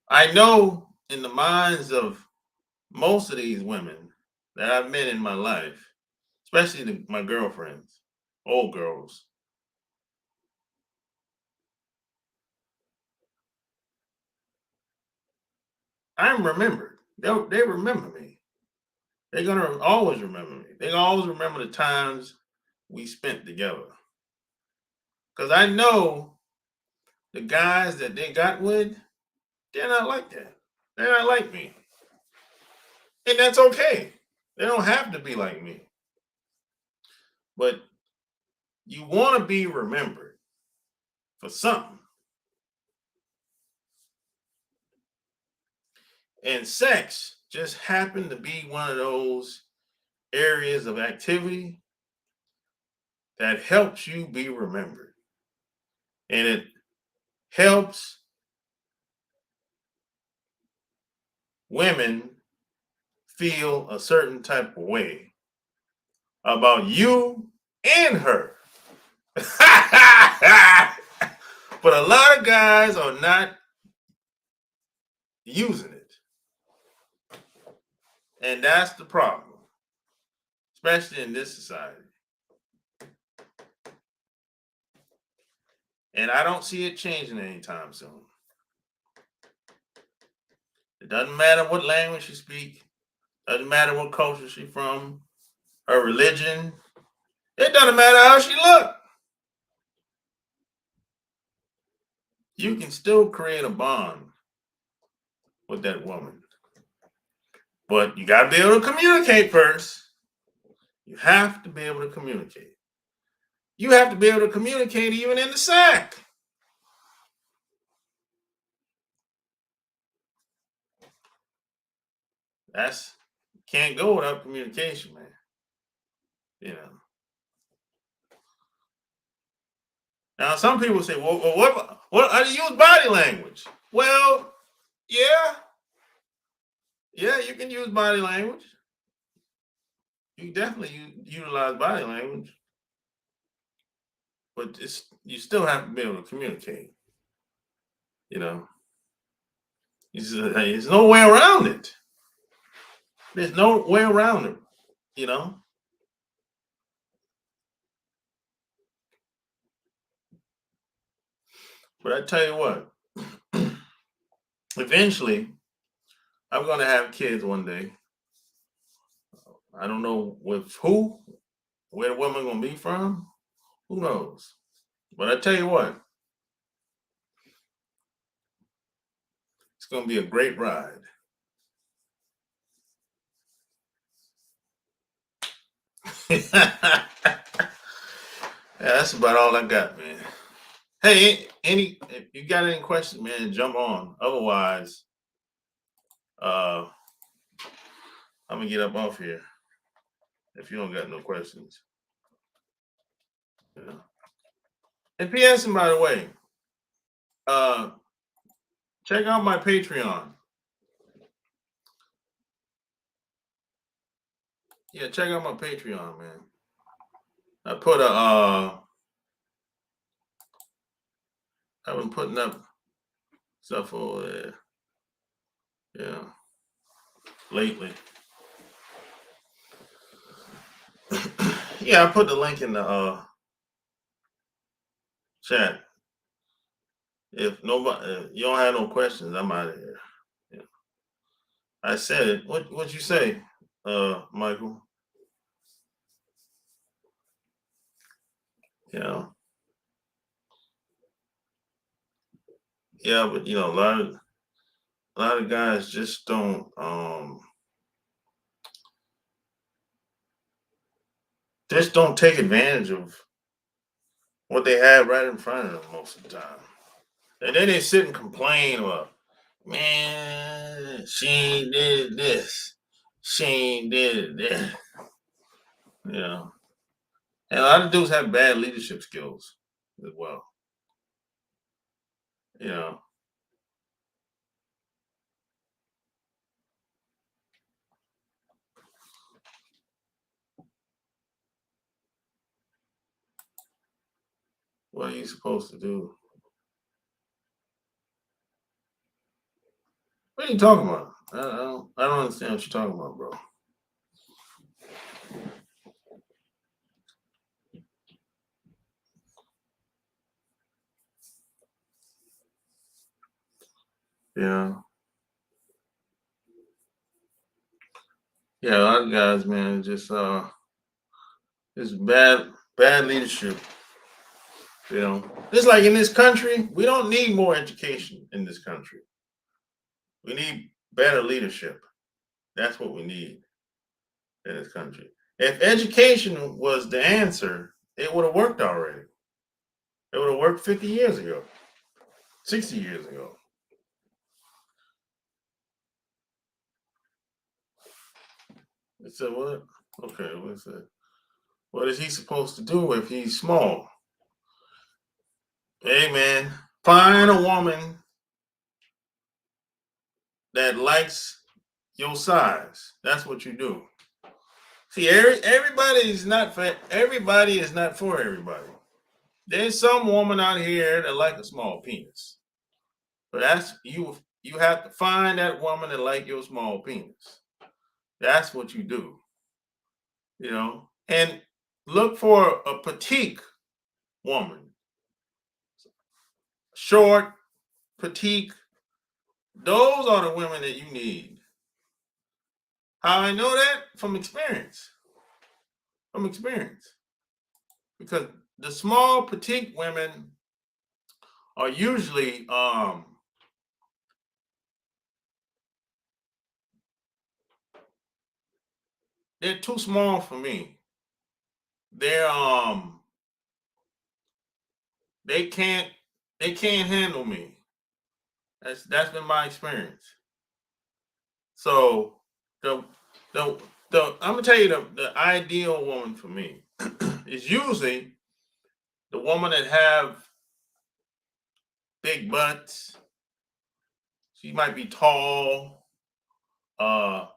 I know in the minds of most of these women that I've met in my life, especially my girlfriends, old girls, I'm remembered. They remember me. They're gonna always remember me. They always remember the times we spent together. Because I know the guys that they got with, they're not like that. They're not like me. And that's okay. They don't have to be like me. But you want to be remembered for something. And sex just happened to be one of those areas of activity that helps you be remembered. And it helps women feel a certain type of way about you and her. But a lot of guys are not using it. And that's the problem, especially in this society. And I don't see it changing anytime soon. It doesn't matter what language she speaks, doesn't matter what culture she's from, her religion. It doesn't matter how she looks. You can still create a bond with that woman. But you got to be able to communicate first. You have to be able to communicate. You have to be able to communicate even in the sack. Can't go without communication, man. You know. Now some people say, well what how do you use body language? Well, yeah. Yeah, you can use body language. You definitely utilize body language. But you still have to be able to communicate. You know. There's no way around it. There's no way around it, you know. But I tell you what, eventually I'm gonna have kids one day. I don't know with who, where the woman gonna be from. Who knows? But I tell you what, it's gonna be a great ride. Yeah, that's about all I got, man. Hey, any if you got any questions, man, jump on. Otherwise, uh, I'm gonna get up off here if you don't got no questions. Yeah. And P.S. And by the way, uh, check out my Patreon. Yeah, check out my Patreon, man. I put a I've been putting up stuff over there. Yeah, lately. Yeah, I put the link in the chat. If nobody, you don't have no questions, I'm out of here. Yeah. I said it. What you say, Michael? Yeah, yeah, but you know, a lot of guys just don't take advantage of what they have right in front of them most of the time. And then they sit and complain about, man, she ain't did this, she ain't did that. You know, and a lot of dudes have bad leadership skills as well. You know, what are you supposed to do? What are you talking about? I don't understand what you're talking about, bro. Yeah, yeah, a lot of guys, man, just bad leadership. You know, just like in this country, we don't need more education in this country. We need better leadership. That's what we need in this country. If education was the answer, it would have worked already. It would have worked 50 years ago, 60 years ago. It said, what? Okay, what's that? What is he supposed to do if he's small? Hey, man, find a woman that likes your size. That's what you do. See, everybody is not for everybody. Is not for everybody. There's some woman out here that like a small penis, but that's you. You have to find that woman that like your small penis. That's what you do, you know. And look for a petite woman, short, petite. Those are the women that you need. How I know that? From experience. From experience. Because the small, petite women are usually they're too small for me. They're they can't they can't handle me. That's been my experience. So the the I'm gonna tell you the ideal woman for me is usually the woman that have big butts. She might be tall, uh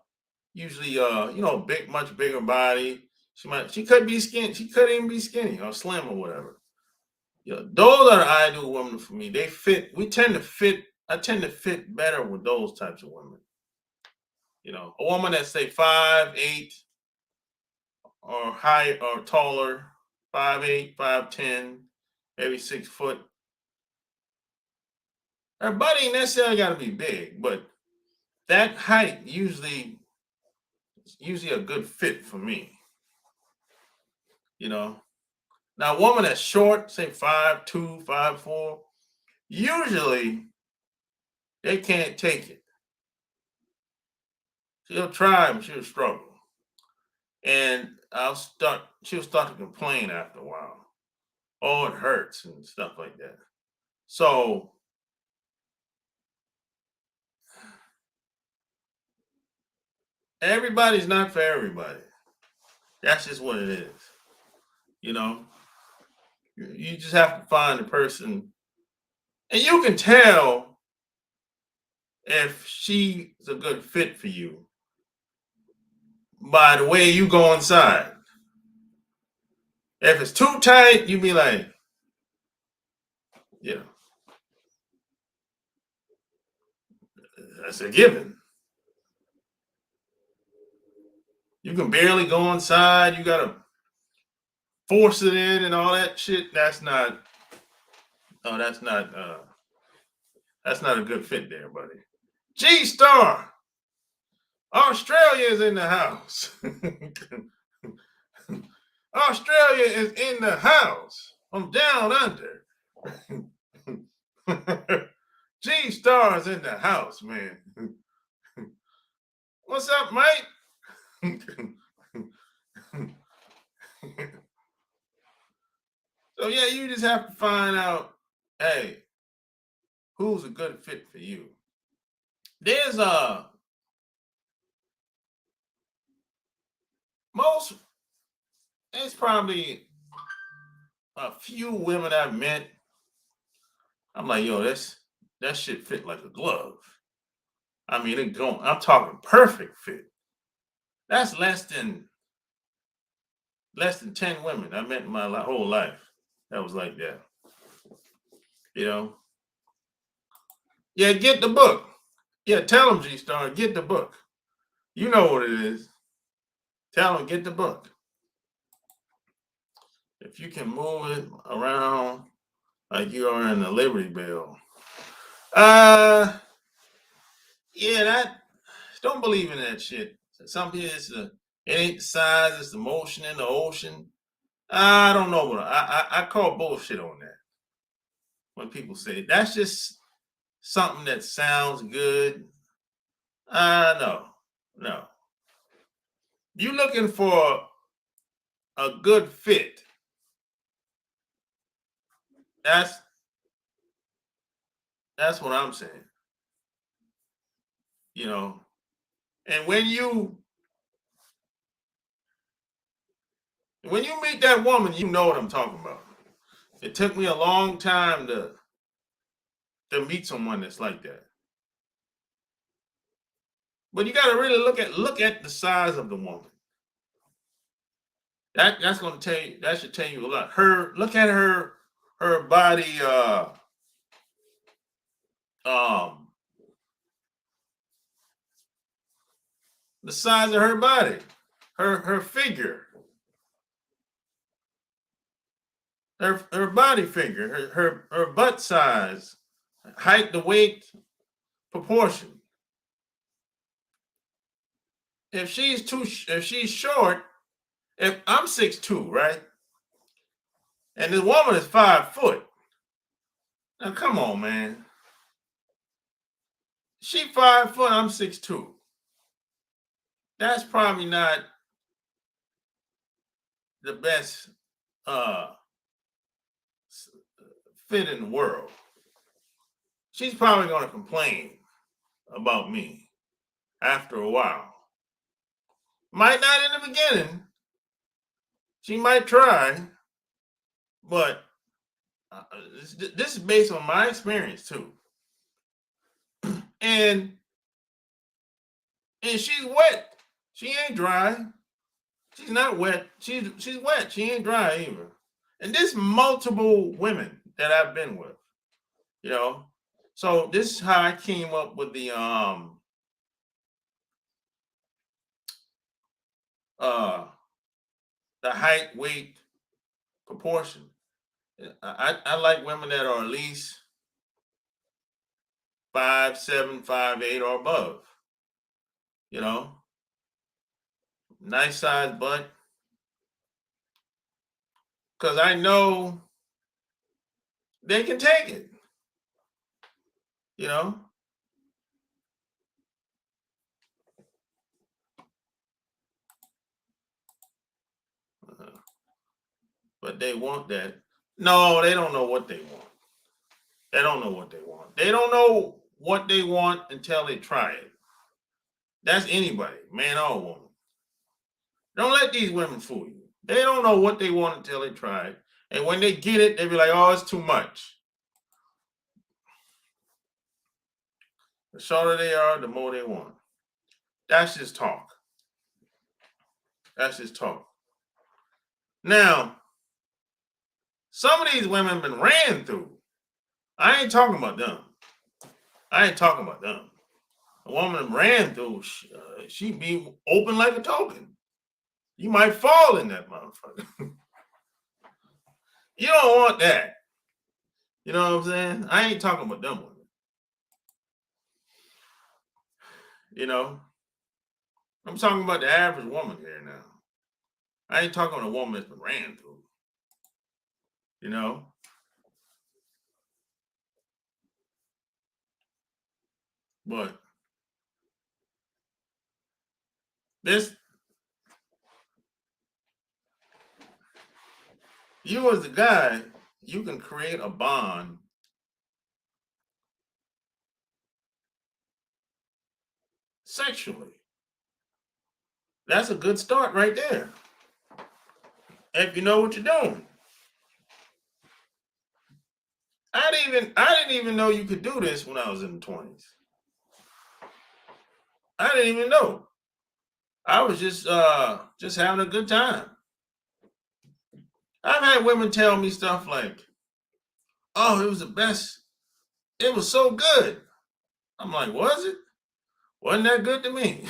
usually you know, big, much bigger body. She could be skinny, she could even be skinny or slim or whatever. You know, those are the ideal women for me. They fit, I tend to fit better with those types of women. You know, a woman that's say 5'8" or higher or taller, 5'8", 5'10", maybe 6 foot. Her body ain't necessarily got to be big, but that height usually a good fit for me. You know. Now, a woman that's short, say 5'2", 5'4", usually they can't take it. She'll try, but she'll struggle, and she'll start to complain after a while. Oh, it hurts and stuff like that. So everybody's not for everybody. That's just what it is. You know, you just have to find the person, and you can tell if she's a good fit for you by the way you go inside. If it's too tight, you be like, yeah, that's a given. You can barely go inside. You gotta force it in and all that shit. That's not. Oh, that's not a good fit there, buddy. G Star, Australia is in the house. Australia is in the house. I'm down under. G Star's in the house, man. What's up, mate? So yeah, you just have to find out, hey, who's a good fit for you. There's most there's probably a few women I've met. I'm like, yo, that shit fit like a glove. I mean, I'm talking perfect fit. That's less than 10 women I met in my whole life. That was like that. You know? Yeah, get the book. Yeah, tell them, G Star, get the book. You know what it is. Tell them, get the book. If you can move it around like you are in the Liberty Bell. Yeah, that don't believe in that shit. Some people it ain't the size, it's the motion in the ocean. I don't know, but I call bullshit on that. When people say that's just something that sounds good. No. You looking for a good fit. That's that's what I'm saying. You know, and when you meet that woman, you know what I'm talking about. It took me a long time to meet someone that's like that. But you got to really look at the size of the woman. That's going to tell you, that should tell you a lot. Look at her body um the size of her body, her figure, her body figure, her butt size, height to weight proportion. If she's short, if I'm 6'2", right? And this woman is 5 foot. Now come on, man. She 5 foot, I'm 6'2". That's probably not the best fit in the world. She's probably gonna complain about me after a while. Might not in the beginning. She might try, but this is based on my experience too. And she's wet. She ain't dry. She's not wet. She's wet. She ain't dry either. And there's multiple women that I've been with, you know. So this is how I came up with the height weight proportion. I like women that are at least 5'7", 5'8", or above. You know, nice size butt. Because I know they can take it. You know, but they want that. No, they don't know what they want. They don't know what they want. They don't know what they want until they try it. That's anybody, man or woman. Don't let these women fool you. They don't know what they want until they try it. And when they get it, they be like, oh, it's too much. The shorter they are, the more they want. That's just talk. That's just talk. Now, some of these women have been ran through. I ain't talking about them. I ain't talking about them. A woman ran through, she be open like a token. You might fall in that motherfucker. You don't want that. You know what I'm saying? I ain't talking about them women. You know? I'm talking about the average woman here now. I ain't talking about a woman that's been ran through. You know? But this, you as a guy, you can create a bond sexually. That's a good start right there. If you know what you're doing. I didn't even know you could do this when I was in the 20s. I didn't even know. I was just having a good time. I've had women tell me stuff like, oh, it was the best. It was so good. I'm like, was it? Wasn't that good to me?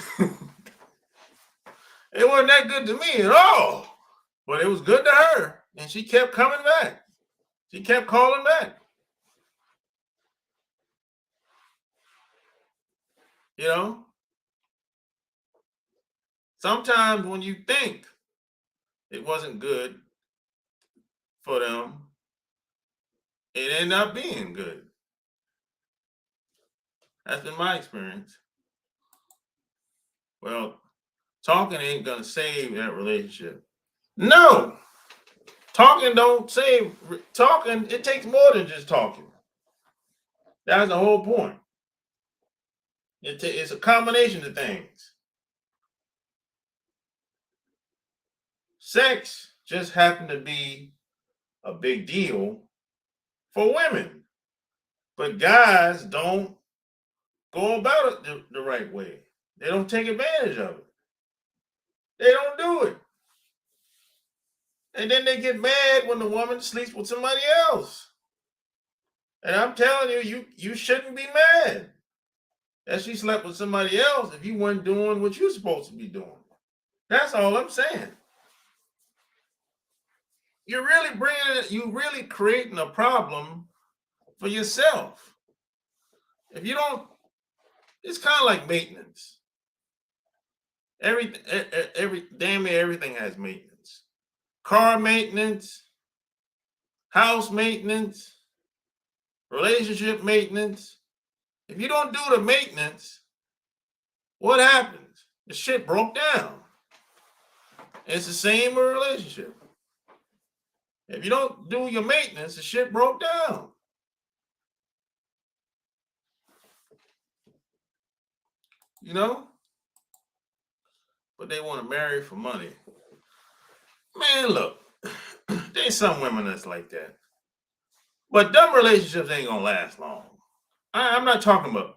It wasn't that good to me at all. But it was good to her. And she kept coming back. She kept calling back. You know? Sometimes when you think it wasn't good for them, it ended up being good. That's been my experience. Well, talking ain't gonna save that relationship. No, talking don't save. Talking, it takes more than just talking. That's the whole point. It's a combination of things. Sex just happened to be a big deal for women, but guys don't go about it the right way. They don't take advantage of it. They don't do it. And then they get mad when the woman sleeps with somebody else. And I'm telling you, you shouldn't be mad that she slept with somebody else if you weren't doing what you're supposed to be doing. That's all I'm saying. You're really creating a problem for yourself. If you don't, it's kind of like maintenance. Damn near everything has maintenance. Car maintenance, house maintenance, relationship maintenance. If you don't do the maintenance, what happens? The shit broke down. It's the same with a relationship. If you don't do your maintenance, the shit broke down. You know? But they want to marry for money. Man, look, there's some women that's like that. But dumb relationships ain't gonna last long. I'm not talking about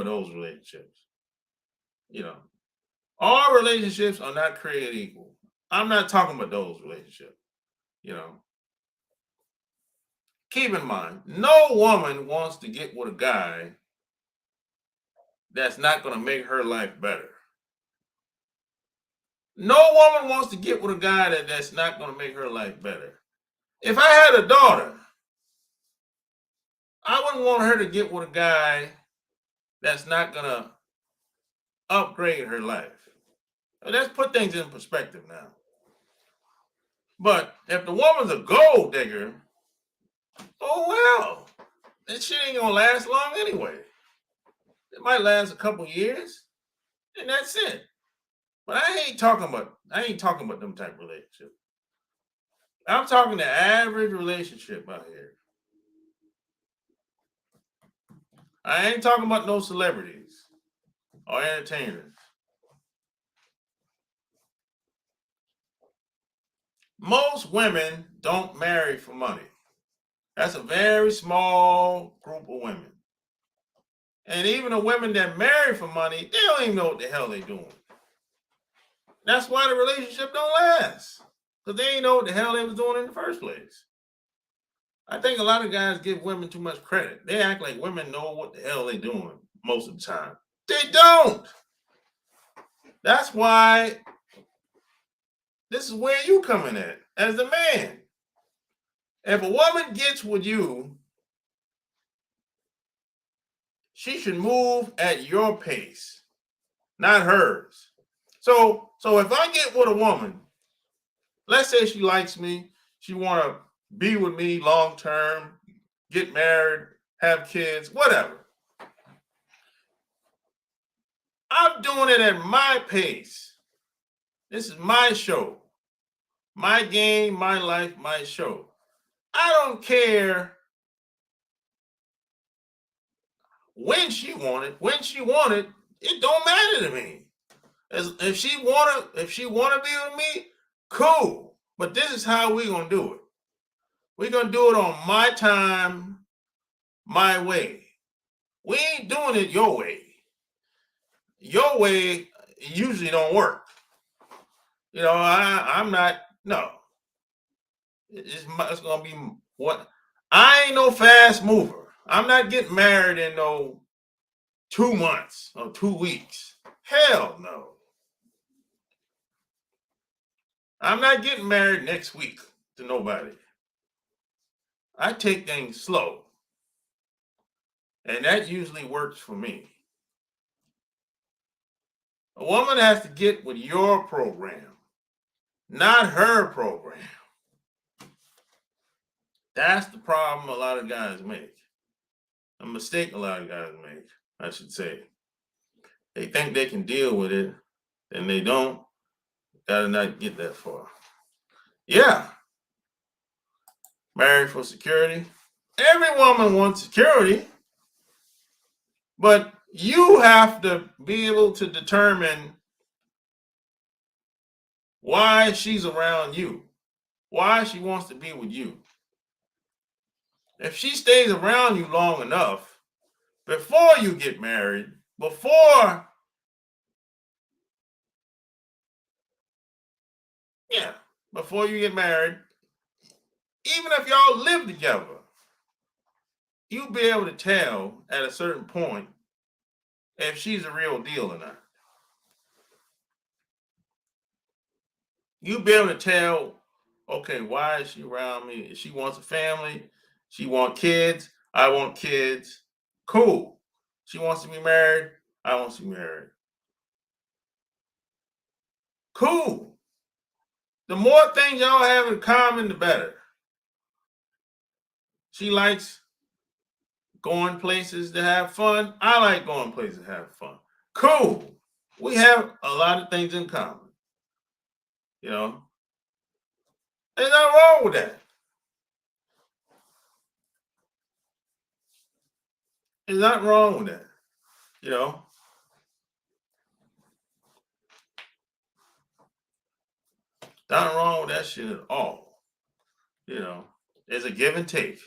those relationships. You know, all relationships are not created equal. I'm not talking about those relationships. You know, keep in mind, no woman wants to get with a guy that's not going to make her life better. No woman wants to get with a guy that's not going to make her life better. If I had a daughter, I wouldn't want her to get with a guy that's not gonna upgrade her life. Let's put things in perspective now. But if the woman's a gold digger, oh well, that shit ain't gonna last long anyway. It might last a couple years, and that's it. But I ain't talking about them type of relationships. I'm talking the average relationship out here. I ain't talking about no celebrities or entertainers. Most women don't marry for money. That's a very small group of women. And even the women that marry for money, they don't even know what the hell they're doing. That's why the relationship don't last. Because they ain't know what the hell they was doing in the first place. I think a lot of guys give women too much credit. They act like women know what the hell they're doing most of the time. They don't. That's why this is where you come in at as the man. If a woman gets with you, she should move at your pace, not hers. So if I get with a woman, let's say she likes me, she want to be with me long term, get married, have kids, whatever. I'm doing it at my pace. This is my show, my game, my life, my show. I don't care when she wanted. When she wanted, it don't matter to me. If she wanna be with me, cool. But this is how we gonna do it. We're gonna do it on my time, my way. We ain't doing it your way. Your way usually don't work. You know, I'm not. No, it's gonna be what. I ain't no fast mover. I'm not getting married in no 2 months or 2 weeks. Hell no. I'm not getting married next week to nobody. I take things slow. And that usually works for me. A woman has to get with your program, not her program. That's the problem a lot of guys make. A mistake a lot of guys make, I should say. They think they can deal with it, and they don't. Gotta not get that far. Yeah. Married for security. Every woman wants security, but you have to be able to determine why she's around you, why she wants to be with you. If she stays around you long enough, before you get married, before you get married, even if y'all live together, you'll be able to tell at a certain point if she's a real deal or not. You'll be able to tell, okay, why is she around me? She wants a family. She wants kids. I want kids. Cool. She wants to be married. I want to be married. Cool. The more things y'all have in common, the better. She likes going places to have fun. I like going places to have fun. Cool. We have a lot of things in common. You know, there's nothing wrong with that. There's nothing wrong with that. You know, nothing wrong with that shit at all. You know, there's a give and take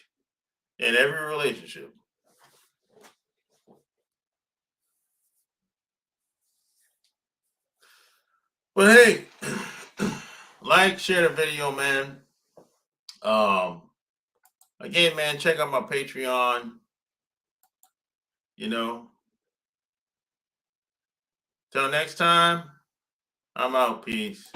in every relationship. But hey, like, share the video, man. Again, man, check out my Patreon. You know, till next time, I'm out. Peace.